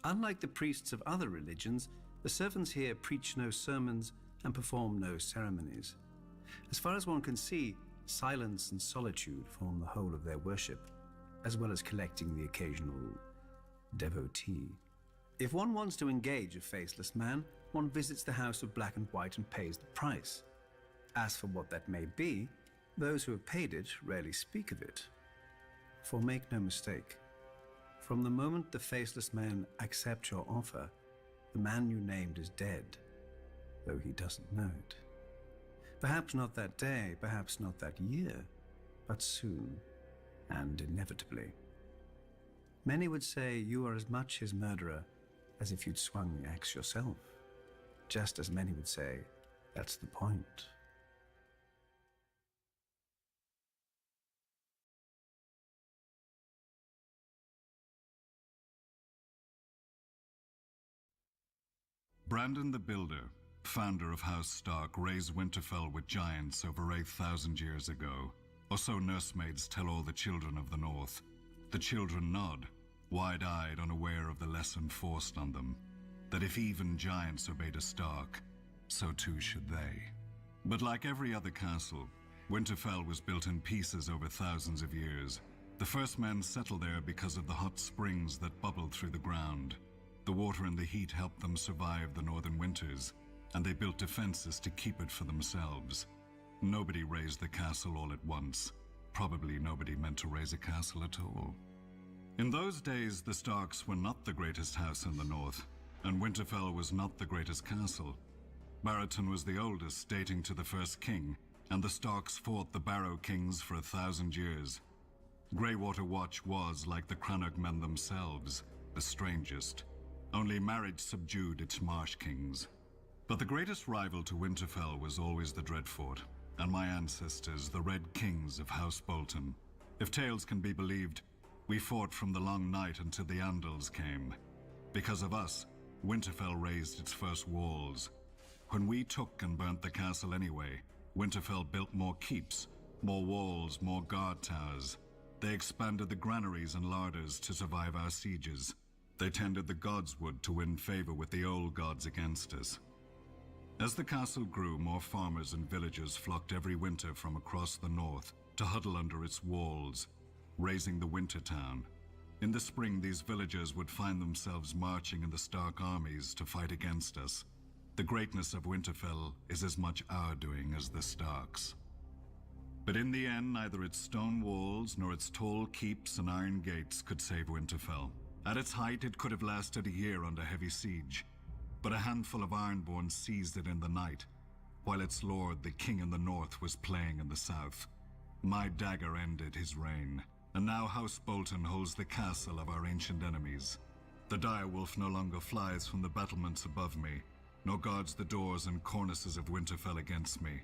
Unlike the priests of other religions, the servants here preach no sermons and perform no ceremonies. As far as one can see, silence and solitude form the whole of their worship, as well as collecting the occasional devotee. If one wants to engage a faceless man, one visits the House of Black and White and pays the price. As for what that may be, those who have paid it rarely speak of it. For make no mistake, from the moment the faceless man accepts your offer, the man you named is dead, though he doesn't know it. Perhaps not that day, perhaps not that year, but soon, and inevitably. Many would say you are as much his murderer as if you'd swung the axe yourself, just as many would say that's the point. Brandon the Builder, founder of House Stark, raised Winterfell with giants over 8,000 years ago, or so nursemaids tell all the children of the North. The children nod, wide-eyed, unaware of the lesson forced on them, that if even giants obeyed a Stark, so too should they. But like every other castle, Winterfell was built in pieces over thousands of years. The first men settled there because of the hot springs that bubbled through the ground. The water and the heat helped them survive the northern winters, and they built defenses to keep it for themselves. Nobody raised the castle all at once. Probably nobody meant to raise a castle at all. In those days, the Starks were not the greatest house in the north, and Winterfell was not the greatest castle. Barristan was the oldest, dating to the first king, and the Starks fought the Barrow kings for 1,000 years. Greywater Watch was, like the Crannog men themselves, the strangest. Only marriage subdued its marsh kings. But the greatest rival to Winterfell was always the Dreadfort, and my ancestors, the Red Kings of House Bolton. If tales can be believed, we fought from the long night until the Andals came. Because of us, Winterfell raised its first walls. When we took and burnt the castle anyway, Winterfell built more keeps, more walls, more guard towers. They expanded the granaries and larders to survive our sieges. They tended the godswood to win favor with the old gods against us. As the castle grew, more farmers and villagers flocked every winter from across the north to huddle under its walls, raising the winter town. In the spring, these villagers would find themselves marching in the Stark armies to fight against us. The greatness of Winterfell is as much our doing as the Starks. But in the end, neither its stone walls nor its tall keeps and iron gates could save Winterfell. At its height, it could have lasted a year under heavy siege, but a handful of Ironborn seized it in the night, while its lord, the king in the north, was playing in the south. My dagger ended his reign, and now House Bolton holds the castle of our ancient enemies. The direwolf no longer flies from the battlements above me, nor guards the doors and cornices of Winterfell against me.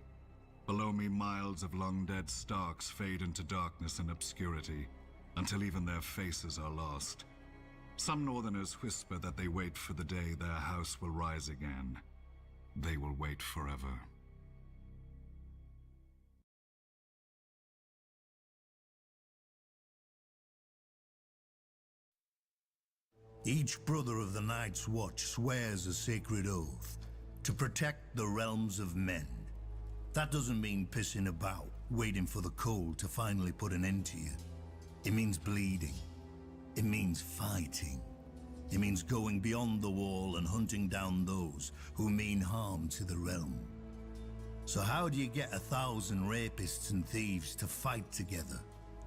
Below me, miles of long-dead Starks fade into darkness and obscurity, until even their faces are lost. Some northerners whisper that they wait for the day their house will rise again. They will wait forever. Each brother of the Night's Watch swears a sacred oath to protect the realms of men. That doesn't mean pissing about, waiting for the cold to finally put an end to you. It means bleeding. It means fighting. It means going beyond the wall and hunting down those who mean harm to the realm. So how do you get 1,000 rapists and thieves to fight together?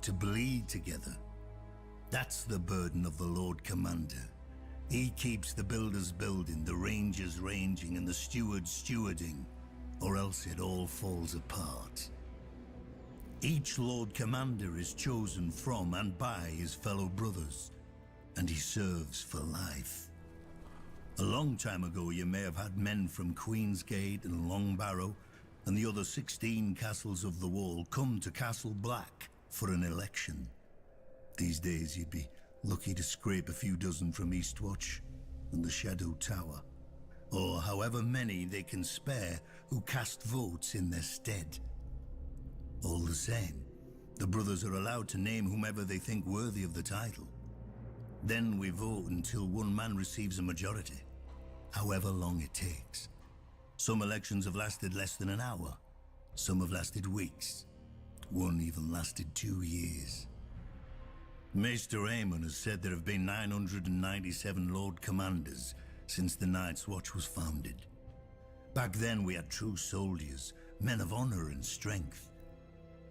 to bleed together. That's the burden of the Lord Commander. He keeps the builders building, the rangers ranging, and the stewards stewarding, or else it all falls apart. Each Lord Commander is chosen from and by his fellow brothers, and he serves for life. A long time ago, you may have had men from Queensgate and Longbarrow and the other 16 castles of the Wall come to Castle Black for an election. These days, you'd be lucky to scrape a few dozen from Eastwatch and the Shadow Tower, or however many they can spare who cast votes in their stead. All the same, the brothers are allowed to name whomever they think worthy of the title. Then we vote until one man receives a majority, however long it takes. Some elections have lasted less than an hour, some have lasted weeks, one even lasted 2 years. Maester Aemon has said there have been 997 Lord Commanders since the Night's Watch was founded. Back then we had true soldiers, men of honor and strength.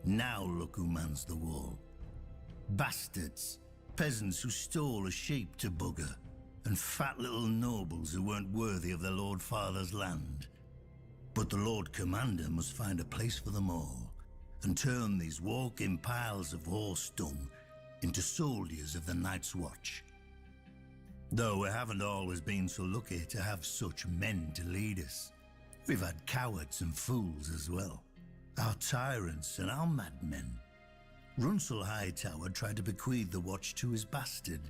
Now look who mans the wall. Bastards, peasants who stole a sheep to bugger, and fat little nobles who weren't worthy of their Lord Father's land. But the Lord Commander must find a place for them all, and turn these walking piles of horse dung into soldiers of the Night's Watch. Though we haven't always been so lucky to have such men to lead us. We've had cowards and fools as well, our tyrants and our madmen. Runsel Hightower tried to bequeath the watch to his bastard.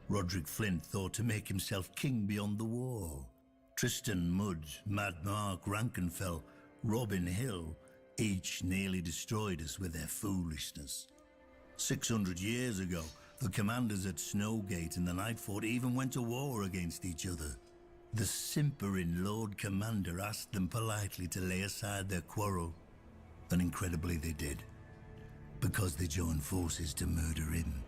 Roderick Flint thought to make himself king beyond the wall. Tristan Mudd, Mad Mark Rankenfell, Robin Hill, each nearly destroyed us with their foolishness. 600 years ago, the commanders at Snowgate and the Nightfort even went to war against each other. The simpering Lord Commander asked them politely to lay aside their quarrel, and incredibly they did, because they joined forces to murder him.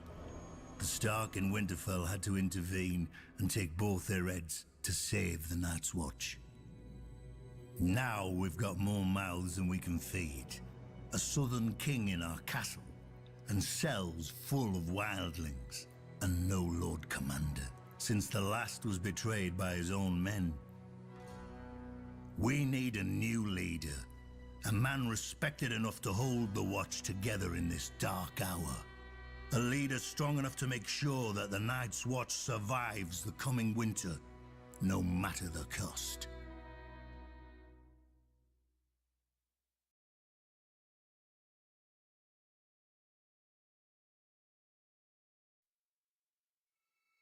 The Stark and Winterfell had to intervene and take both their heads to save the Night's Watch. Now we've got more mouths than we can feed, a southern king in our castle, and cells full of wildlings, and no Lord Commander, since the last was betrayed by his own men. We need a new leader, a man respected enough to hold the watch together in this dark hour. A leader strong enough to make sure that the Night's Watch survives the coming winter, no matter the cost.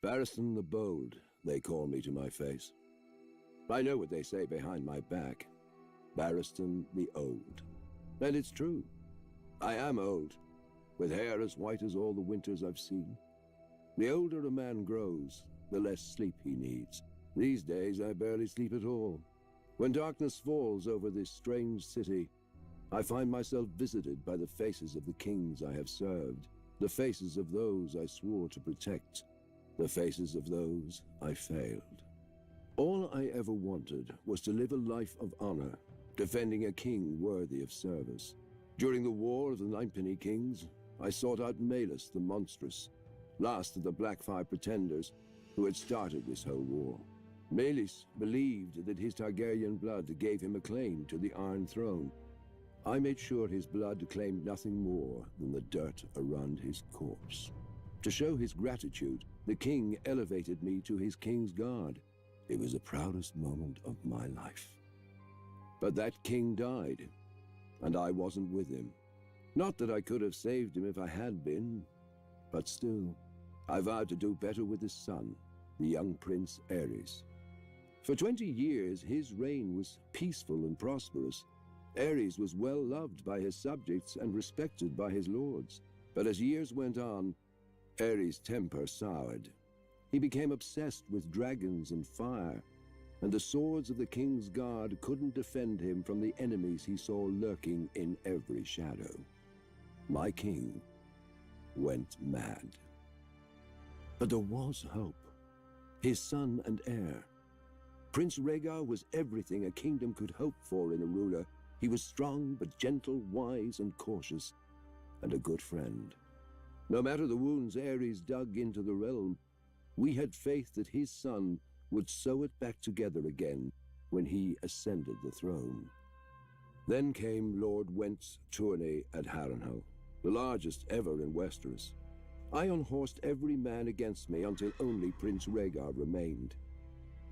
Barristan the Bold, they call me to my face. I know what they say behind my back. Barristan the Old. And it's true. I am old, with hair as white as all the winters I've seen. The older a man grows, the less sleep he needs. These days I barely sleep at all. When darkness falls over this strange city, I find myself visited by the faces of the kings I have served, the faces of those I swore to protect, the faces of those I failed. All I ever wanted was to live a life of honor, defending a king worthy of service. During the War of the Ninepenny Kings, I sought out Malus the Monstrous, last of the Blackfire pretenders who had started this whole war. Malus believed that his Targaryen blood gave him a claim to the Iron Throne. I made sure his blood claimed nothing more than the dirt around his corpse. To show his gratitude, the king elevated me to his king's guard. It was the proudest moment of my life. But that king died, and I wasn't with him. Not that I could have saved him if I had been, but still, I vowed to do better with his son, the young Prince Aerys. For 20 years, his reign was peaceful and prosperous. Aerys was well loved by his subjects and respected by his lords. But as years went on, Aerys' temper soured. He became obsessed with dragons and fire, and the swords of the King's Guard couldn't defend him from the enemies he saw lurking in every shadow. My king went mad. But there was hope. His son and heir. Prince Rhaegar was everything a kingdom could hope for in a ruler. He was strong but gentle, wise and cautious, and a good friend. No matter the wounds Ares dug into the realm, we had faith that his son would sew it back together again when he ascended the throne. Then came Lord Went's tourney at Harrenhal, the largest ever in Westeros. I unhorsed every man against me until only Prince Rhaegar remained.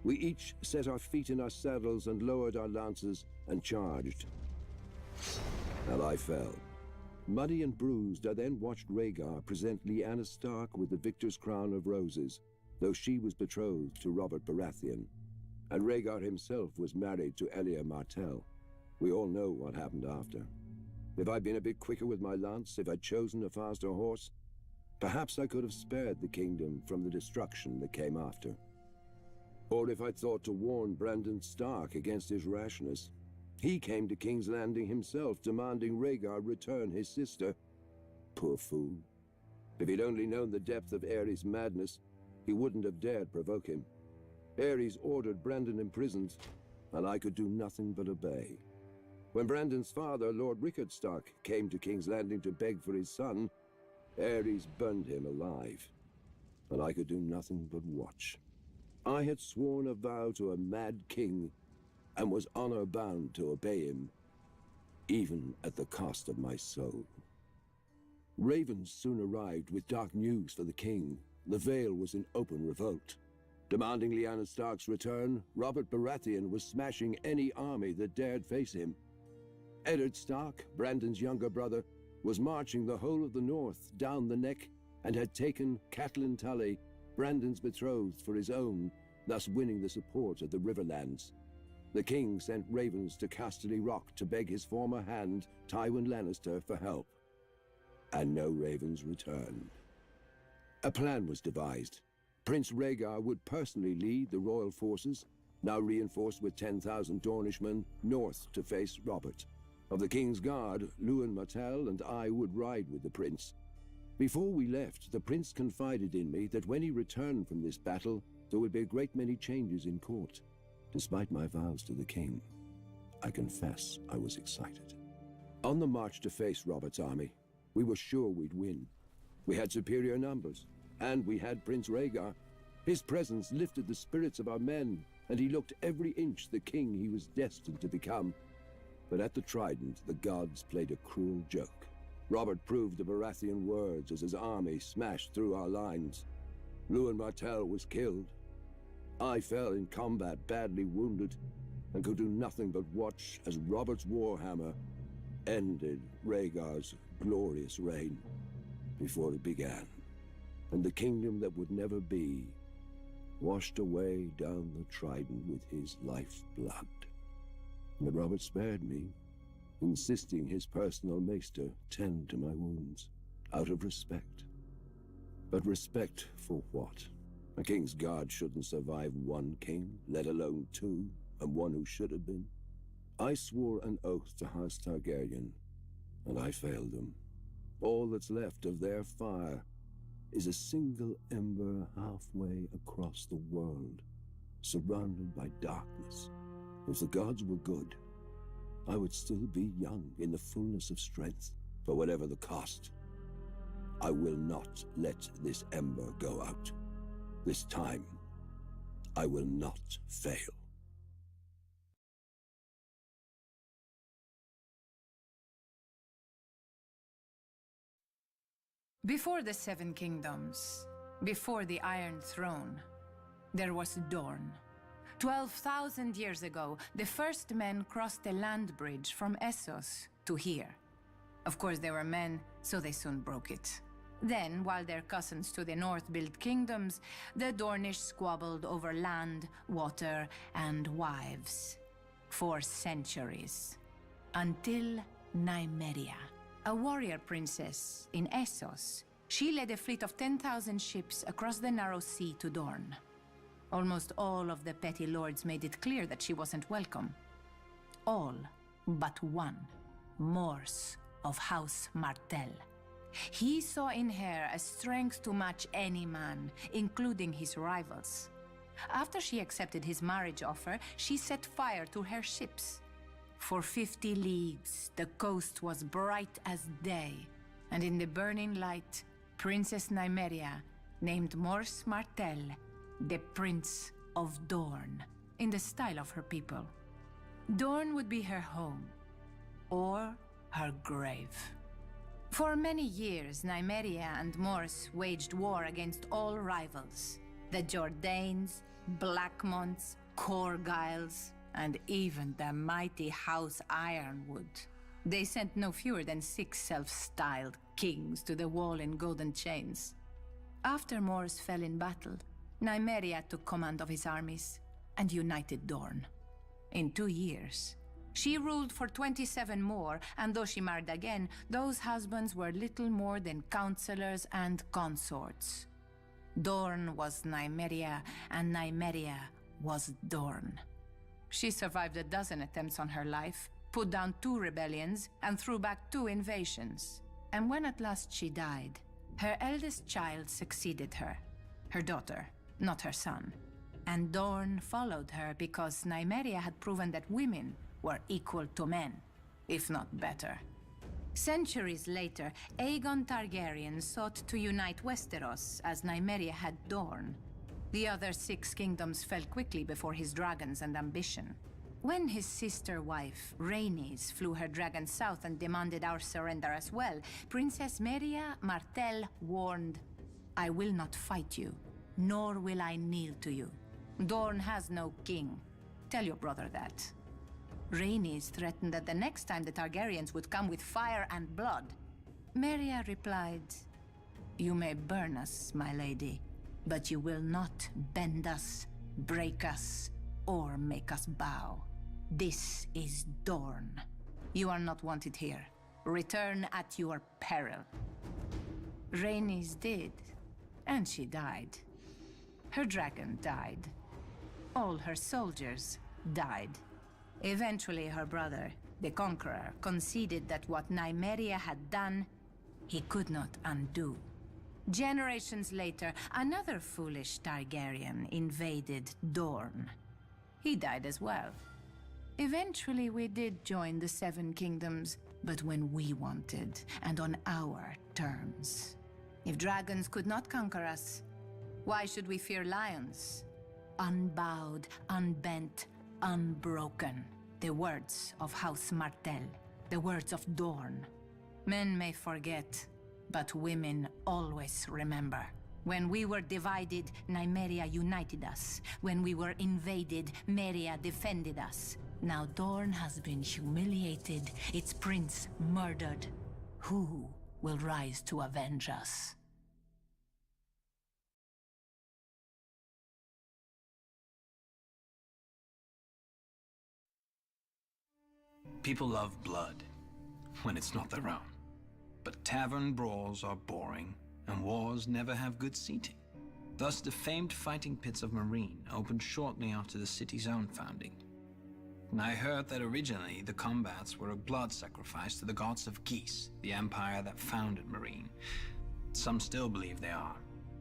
We each set our feet in our saddles and lowered our lances and charged. And I fell. Muddy and bruised, I then watched Rhaegar present Lyanna Stark with the victor's crown of roses, though she was betrothed to Robert Baratheon, and Rhaegar himself was married to Elia Martell. We all know what happened after. If I'd been a bit quicker with my lance, if I'd chosen a faster horse, perhaps I could have spared the kingdom from the destruction that came after. Or if I'd thought to warn Brandon Stark against his rashness. He came to King's Landing himself, demanding Rhaegar return his sister. Poor fool. If he'd only known the depth of Aerys' madness, he wouldn't have dared provoke him. Aerys ordered Brandon imprisoned, and I could do nothing but obey. When Brandon's father, Lord Rickard Stark, came to King's Landing to beg for his son, Aerys burned him alive, and I could do nothing but watch. I had sworn a vow to a mad king, and was honor-bound to obey him, even at the cost of my soul. Ravens soon arrived with dark news for the king. The Vale was in open revolt. Demanding Lyanna Stark's return, Robert Baratheon was smashing any army that dared face him. Eddard Stark, Brandon's younger brother, was marching the whole of the north down the neck and had taken Catelyn Tully, Brandon's betrothed, for his own, thus winning the support of the Riverlands. The king sent ravens to Casterly Rock to beg his former hand, Tywin Lannister, for help. And no ravens returned. A plan was devised. Prince Rhaegar would personally lead the royal forces, now reinforced with 10,000 Dornishmen, north to face Robert. Of the King's Guard, Lewin Martell and I would ride with the prince. Before we left, the prince confided in me that when he returned from this battle, there would be a great many changes in court. Despite my vows to the king, I confess I was excited. On the march to face Robert's army, we were sure we'd win. We had superior numbers, and we had Prince Rhaegar. His presence lifted the spirits of our men, and he looked every inch the king he was destined to become. But at the Trident, the gods played a cruel joke. Robert proved the Baratheon words as his army smashed through our lines. Lewin Martell was killed. I fell in combat, badly wounded, and could do nothing but watch as Robert's warhammer ended Rhaegar's glorious reign before it began, and the kingdom that would never be washed away down the Trident with his lifeblood. But Robert spared me, insisting his personal maester tend to my wounds, out of respect. But respect for what? A king's guard shouldn't survive one king, let alone two, and one who should have been. I swore an oath to House Targaryen, and I failed them. All that's left of their fire is a single ember halfway across the world, surrounded by darkness. If the gods were good, I would still be young in the fullness of strength. For whatever the cost, I will not let this ember go out. This time, I will not fail. Before the Seven Kingdoms, before the Iron Throne, there was Dorne. 12,000 years ago, the first men crossed the land bridge from Essos to here. Of course, they were men, so they soon broke it. Then, while their cousins to the north built kingdoms, the Dornish squabbled over land, water, and wives. For centuries. Until Nymeria, a warrior princess in Essos. She led a fleet of 10,000 ships across the narrow sea to Dorne. Almost all of the petty lords made it clear that she wasn't welcome. All but one, Mors of House Martell. He saw in her a strength to match any man, including his rivals. After she accepted his marriage offer, she set fire to her ships. For 50 leagues, the coast was bright as day, and in the burning light, Princess Nymeria named Mors Martell the Prince of Dorne, in the style of her people. Dorne would be her home, or her grave. For many years, Nymeria and Mors waged war against all rivals. The Jordanes, Blackmonts, Corgyles, and even the mighty House Ironwood. They sent no fewer than 6 self-styled kings to the wall in golden chains. After Mors fell in battle, Nymeria took command of his armies and united Dorne. In 2 years, she ruled for 27 more, and though she married again, those husbands were little more than counselors and consorts. Dorne was Nymeria, and Nymeria was Dorne. She survived a dozen attempts on her life, put down 2 rebellions, and threw back 2 invasions. And when at last she died, her eldest child succeeded her, her daughter, not her son. And Dorne followed her because Nymeria had proven that women were equal to men, if not better. Centuries later, Aegon Targaryen sought to unite Westeros as Nymeria had Dorne. The other 6 kingdoms fell quickly before his dragons and ambition. When his sister-wife, Rhaenys, flew her dragon south and demanded our surrender as well, Princess Meria Martell warned, "I will not fight you, nor will I kneel to you. Dorne has no king. Tell your brother that." Rhaenys threatened that the next time the Targaryens would come with fire and blood. Meria replied, "You may burn us, my lady, but you will not bend us, break us, or make us bow. This is Dorne. You are not wanted here. Return at your peril." Rhaenys did, and she died. Her dragon died. All her soldiers died. Eventually, her brother, the Conqueror, conceded that what Nymeria had done, he could not undo. Generations later, another foolish Targaryen invaded Dorne. He died as well. Eventually, we did join the 7 kingdoms, but when we wanted, and on our terms. If dragons could not conquer us, why should we fear lions? Unbowed, unbent, unbroken. The words of House Martell, the words of Dorne. Men may forget, but women always remember. When we were divided, Nymeria united us. When we were invaded, Meria defended us. Now Dorne has been humiliated, its prince murdered. Who will rise to avenge us? People love blood, when it's not their own. But tavern brawls are boring, and wars never have good seating. Thus, the famed fighting pits of Meereen opened shortly after the city's own founding. And I heard that originally the combats were a blood sacrifice to the gods of Geese, the empire that founded Meereen. Some still believe they are,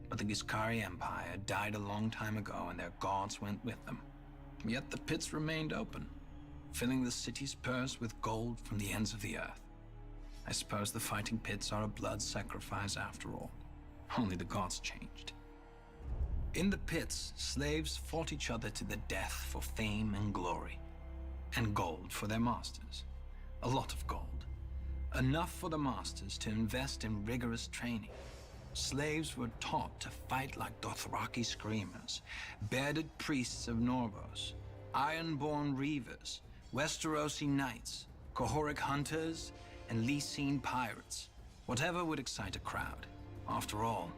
but the Giscari Empire died a long time ago and their gods went with them. Yet the pits remained open, filling the city's purse with gold from the ends of the earth. I suppose the fighting pits are a blood sacrifice after all. Only the gods changed. In the pits, slaves fought each other to the death for fame and glory. And gold for their masters. A lot of gold. Enough for the masters to invest in rigorous training. Slaves were taught to fight like Dothraki screamers, bearded priests of Norvos, iron-born reavers, Westerosi knights, Cohoric hunters, and Lysine pirates. Whatever would excite a crowd. After all,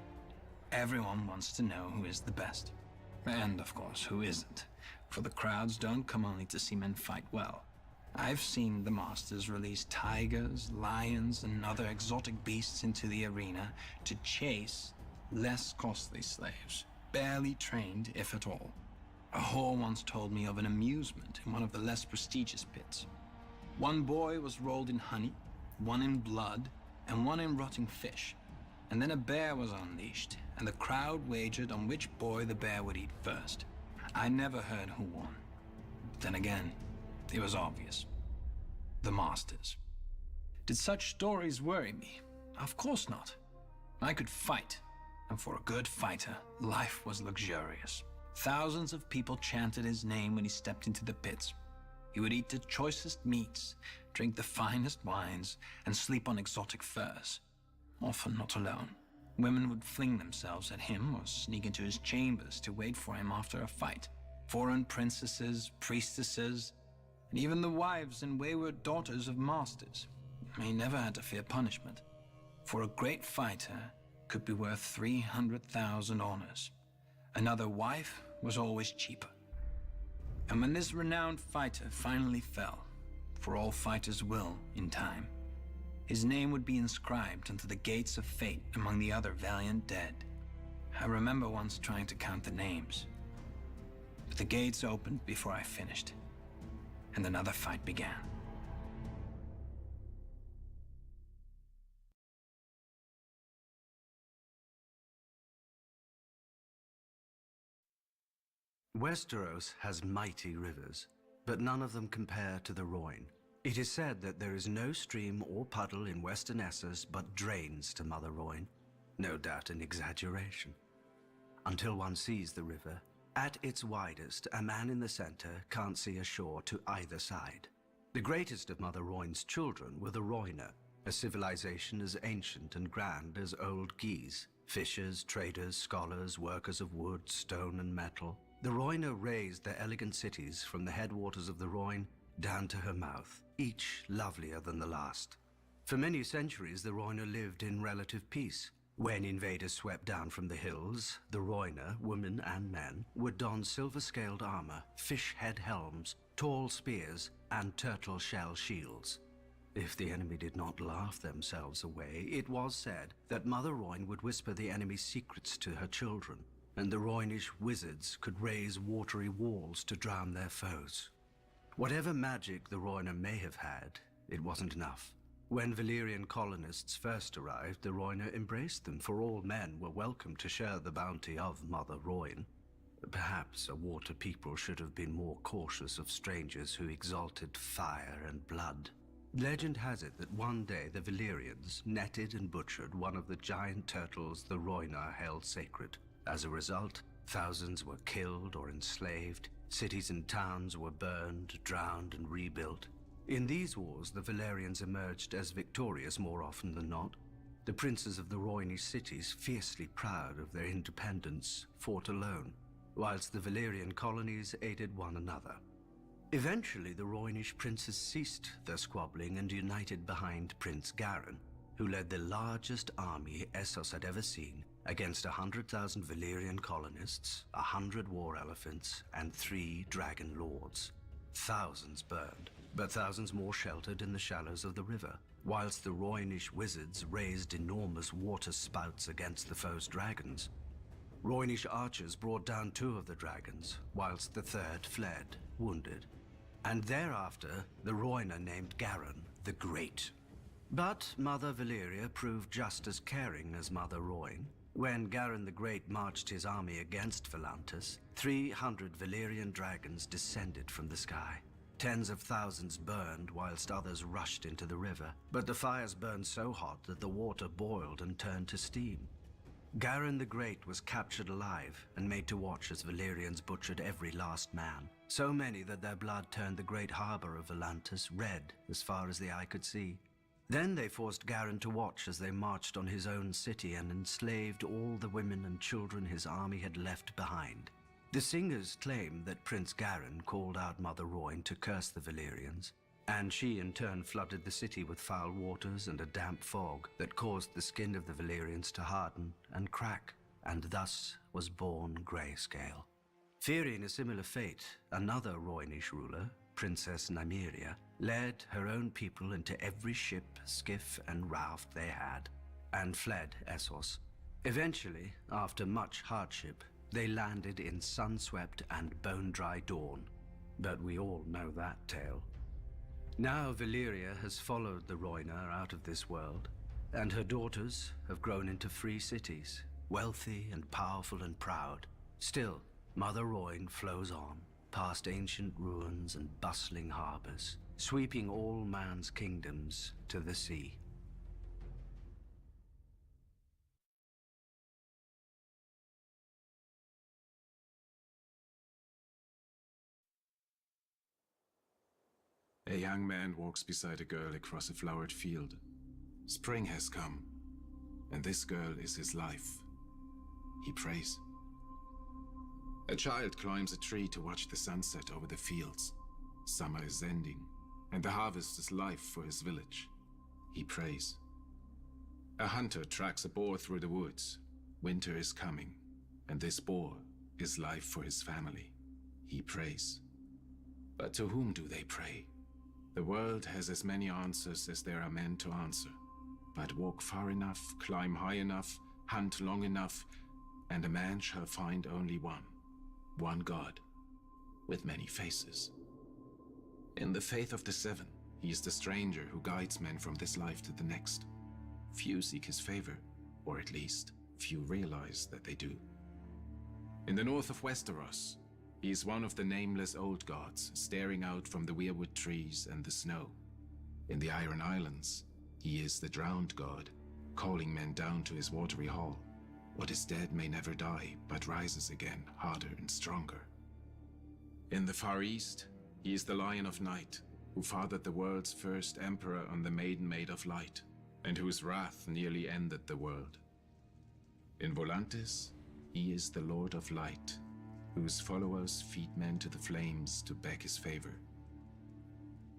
everyone wants to know who is the best. And, of course, who isn't. For the crowds don't come only to see men fight well. I've seen the masters release tigers, lions, and other exotic beasts into the arena to chase less costly slaves, barely trained, if at all. A whore once told me of an amusement in one of the less prestigious pits. One boy was rolled in honey, one in blood, and one in rotting fish. And then a bear was unleashed, and the crowd wagered on which boy the bear would eat first. I never heard who won. But then again, it was obvious. The masters. Did such stories worry me? Of course not. I could fight, and for a good fighter, life was luxurious. Thousands of people chanted his name when he stepped into the pits. He would eat the choicest meats, drink the finest wines, and sleep on exotic furs. Often not alone. Women would fling themselves at him or sneak into his chambers to wait for him after a fight. Foreign princesses, priestesses, and even the wives and wayward daughters of masters. He never had to fear punishment. For a great fighter could be worth 300,000 honors. Another wife was always cheaper. And when this renowned fighter finally fell, for all fighters will in time, his name would be inscribed onto the gates of fate among the other valiant dead. I remember once trying to count the names, but the gates opened before I finished, and another fight began. Westeros has mighty rivers, but none of them compare to the Rhoyne. It is said that there is no stream or puddle in western Essos but drains to Mother Rhoyne. No doubt an exaggeration. Until one sees the river, at its widest, a man in the center can't see a shore to either side. The greatest of Mother Rhoyne's children were the Rhoynar, a civilization as ancient and grand as old Guise. Fishers, traders, scholars, workers of wood, stone, and metal. The Rhoynar raised their elegant cities from the headwaters of the Rhoyne down to her mouth, each lovelier than the last. For many centuries, the Rhoynar lived in relative peace. When invaders swept down from the hills, the Rhoynar, women and men, would don silver-scaled armor, fish-head helms, tall spears, and turtle-shell shields. If the enemy did not laugh themselves away, it was said that Mother Rhoyne would whisper the enemy's secrets to her children, and the Rhoynish wizards could raise watery walls to drown their foes. Whatever magic the Rhoynar may have had, it wasn't enough. When Valyrian colonists first arrived, the Rhoynar embraced them, for all men were welcome to share the bounty of Mother Rhoyne. Perhaps a water people should have been more cautious of strangers who exalted fire and blood. Legend has it that one day the Valyrians netted and butchered one of the giant turtles the Rhoynar held sacred. As a result, thousands were killed or enslaved, cities and towns were burned, drowned, and rebuilt. In these wars, the Valyrians emerged as victorious more often than not. The princes of the Rhoynish cities, fiercely proud of their independence, fought alone, whilst the Valyrian colonies aided one another. Eventually, the Rhoynish princes ceased their squabbling and united behind Prince Garin, who led the largest army Essos had ever seen, against 100,000 Valyrian colonists, 100 war elephants, and 3 dragon lords. Thousands burned, but thousands more sheltered in the shallows of the river, whilst the Rhoynish wizards raised enormous water spouts against the foe's dragons. Rhoynish archers brought down 2 of the dragons, whilst the 3rd fled, wounded. And thereafter, the Rhoynar named Garin the Great. But Mother Valyria proved just as caring as Mother Rhoyne. When Garin the Great marched his army against Volantis, 300 Valyrian dragons descended from the sky. Tens of thousands burned whilst others rushed into the river, but the fires burned so hot that the water boiled and turned to steam. Garin the Great was captured alive and made to watch as Valyrians butchered every last man, so many that their blood turned the great harbor of Volantis red as far as the eye could see. Then they forced Garin to watch as they marched on his own city and enslaved all the women and children his army had left behind. The singers claim that Prince Garin called out Mother Rhoyne to curse the Valyrians, and she in turn flooded the city with foul waters and a damp fog that caused the skin of the Valyrians to harden and crack, and thus was born Grayscale. Fearing a similar fate, another Rhoynish ruler, Princess Nymeria, led her own people into every ship, skiff, and raft they had, and fled Essos. Eventually, after much hardship, they landed in sun-swept and bone-dry Dawn. But we all know that tale. Now Valyria has followed the Rhoynar out of this world, and her daughters have grown into free cities, wealthy and powerful and proud. Still, Mother Rhoyne flows on, past ancient ruins and bustling harbors, sweeping all man's kingdoms to the sea. young man walks beside a girl across a flowered field. Spring has come, and this girl is his life. He prays. A child climbs a tree to watch the sunset over the fields. Summer is ending, and the harvest is life for his village. He prays. A hunter tracks a boar through the woods. Winter is coming, and this boar is life for his family. He prays. But to whom do they pray? The world has as many answers as there are men to answer. But walk far enough, climb high enough, hunt long enough, and a man shall find only one God, with many faces. In the faith of the Seven, he is the stranger who guides men from this life to the next. Few seek his favor, or at least, few realize that they do. In the north of Westeros, he is one of the nameless old gods, staring out from the weirwood trees and the snow. In the Iron Islands, he is the drowned god, calling men down to his watery hall. What is dead may never die, but rises again, harder and stronger. In the Far East, he is the Lion of Night, who fathered the world's first emperor on the Maiden Maid of Light, and whose wrath nearly ended the world. In Volantis, he is the Lord of Light, whose followers feed men to the flames to beg his favor.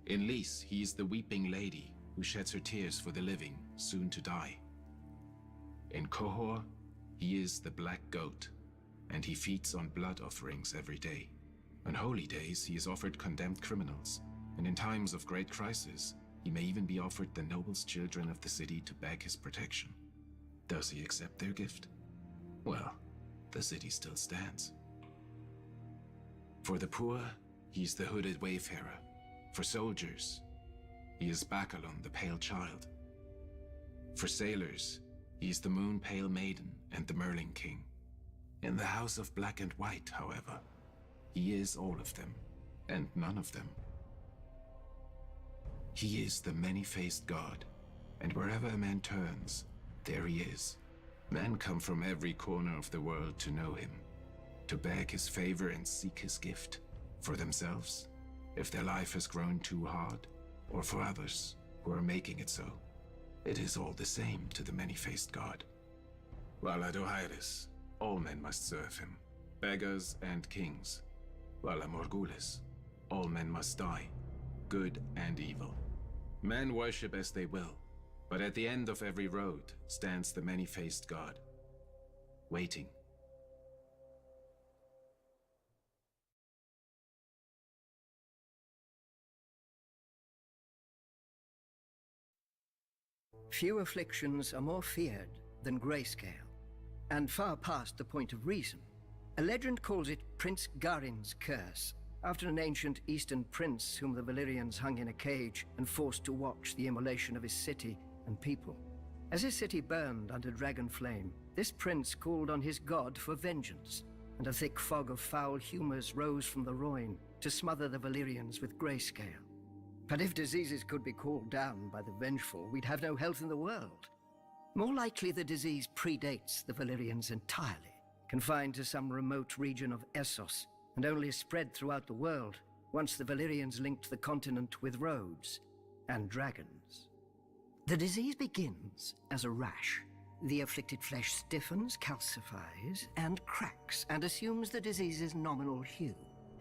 In Lys, he is the Weeping Lady, who sheds her tears for the living, soon to die. In Qohor, he is the Black Goat, and he feeds on blood offerings every day. On holy days, he is offered condemned criminals, and in times of great crisis, he may even be offered the noblest children of the city to beg his protection. Does he accept their gift? Well, the city still stands. For the poor, he is the hooded wayfarer. For soldiers, he is Bacalon, the Pale Child. For sailors, he is the Moon Pale Maiden and the Merling King. In the House of Black and White, however, he is all of them, and none of them. He is the many-faced god, and wherever a man turns, there he is. Men come from every corner of the world to know him, to beg his favor and seek his gift, for themselves, if their life has grown too hard, or for others who are making it so. It is all the same to the many-faced god. While at Osiris, all men must serve him, beggars and kings. While at Morgulis, all men must die, good and evil. Men worship as they will, but at the end of every road stands the many-faced god, waiting. Few afflictions are more feared than grayscale, and far past the point of reason. A legend calls it Prince Garin's curse, after an ancient eastern prince whom the Valyrians hung in a cage and forced to watch the immolation of his city and people. As his city burned under dragon flame, this prince called on his god for vengeance, and a thick fog of foul humors rose from the Rhoyne to smother the Valyrians with grayscale. But if diseases could be called down by the vengeful, we'd have no health in the world. More likely the disease predates the Valyrians entirely, confined to some remote region of Essos, and only spread throughout the world once the Valyrians linked the continent with roads and dragons. The disease begins as a rash. The afflicted flesh stiffens, calcifies, and cracks, and assumes the disease's nominal hue.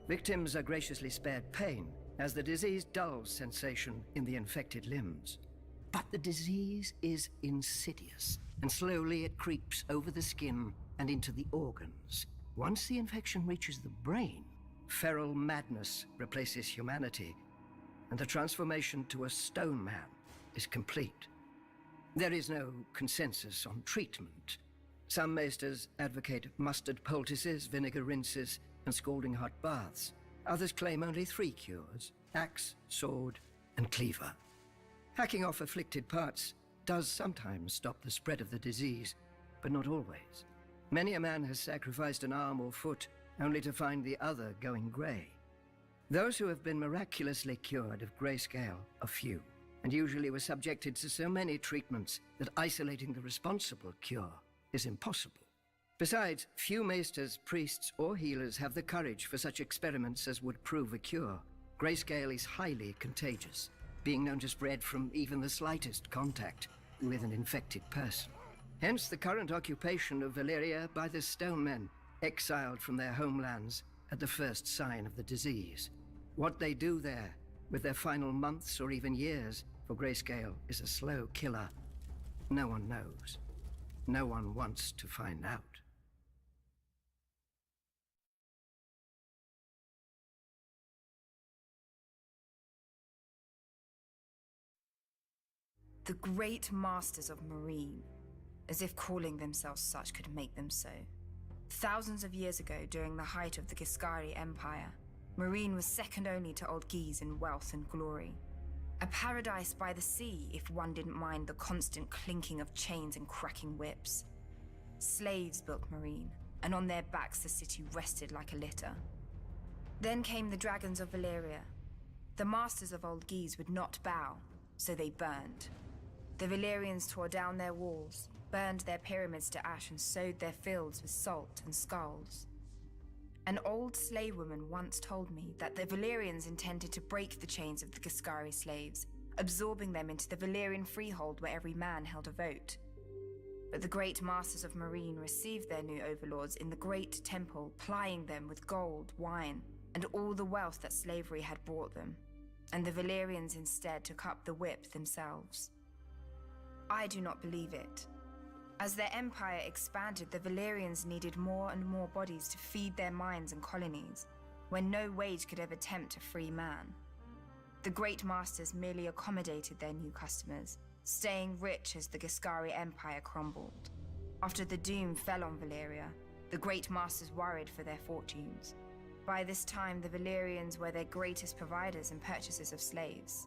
Victims are graciously spared pain, as the disease dulls sensation in the infected limbs. But the disease is insidious, and slowly it creeps over the skin and into the organs. Once the infection reaches the brain, feral madness replaces humanity, and the transformation to a stone man is complete. There is no consensus on treatment. Some maesters advocate mustard poultices, vinegar rinses, and scalding hot baths. Others claim only 3 cures: axe, sword, and cleaver. Hacking off afflicted parts does sometimes stop the spread of the disease, but not always. Many a man has sacrificed an arm or foot only to find the other going grey. Those who have been miraculously cured of grayscale are few, and usually were subjected to so many treatments that isolating the responsible cure is impossible. Besides, few maesters, priests, or healers have the courage for such experiments as would prove a cure. Grayscale is highly contagious, being known to spread from even the slightest contact with an infected person. Hence the current occupation of Valyria by the Stone Men, exiled from their homelands at the first sign of the disease. What they do there, with their final months or even years, for Grayscale is a slow killer. No one knows. No one wants to find out. The Great Masters of Marine, as if calling themselves such could make them so. Thousands of years ago, during the height of the Giscari Empire, Marine was second only to Old Guise in wealth and glory. A paradise by the sea, if one didn't mind the constant clinking of chains and cracking whips. Slaves built Marine, and on their backs the city rested like a litter. Then came the dragons of Valyria. The masters of Old Guise would not bow, so they burned. The Valyrians tore down their walls, burned their pyramids to ash, and sowed their fields with salt and skulls. An old slave woman once told me that the Valyrians intended to break the chains of the Giscari slaves, absorbing them into the Valyrian freehold where every man held a vote. But the great masters of Marine received their new overlords in the great temple, plying them with gold, wine, and all the wealth that slavery had brought them. And the Valyrians instead took up the whip themselves. I do not believe it. As their empire expanded, the Valyrians needed more and more bodies to feed their mines and colonies, when no wage could ever tempt a free man. The Great Masters merely accommodated their new customers, staying rich as the Giscari Empire crumbled. After the doom fell on Valyria, the Great Masters worried for their fortunes. By this time, the Valyrians were their greatest providers and purchasers of slaves.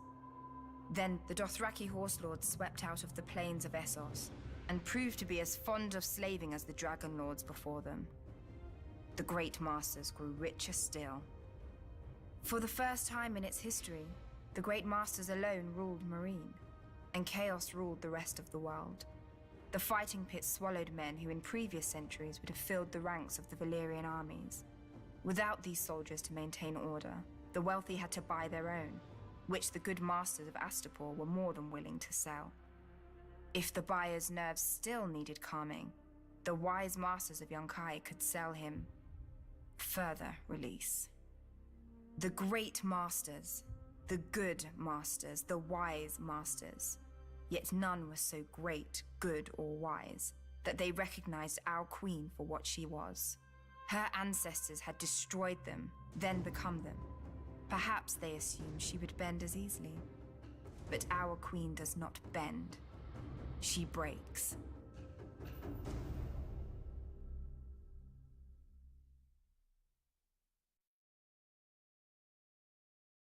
Then the Dothraki horse lords swept out of the plains of Essos, and proved to be as fond of slaving as the dragon lords before them. The Great Masters grew richer still. For the first time in its history, the Great Masters alone ruled Marine, and chaos ruled the rest of the world. The fighting pits swallowed men who in previous centuries would have filled the ranks of the Valyrian armies. Without these soldiers to maintain order, the wealthy had to buy their own, which the good masters of Astapor were more than willing to sell. If the buyer's nerves still needed calming, the wise masters of Yunkai could sell him further release. The great masters, the good masters, the wise masters. Yet none was so great, good, or wise that they recognized our queen for what she was. Her ancestors had destroyed them, then become them. Perhaps they assumed she would bend as easily. But our queen does not bend. She breaks.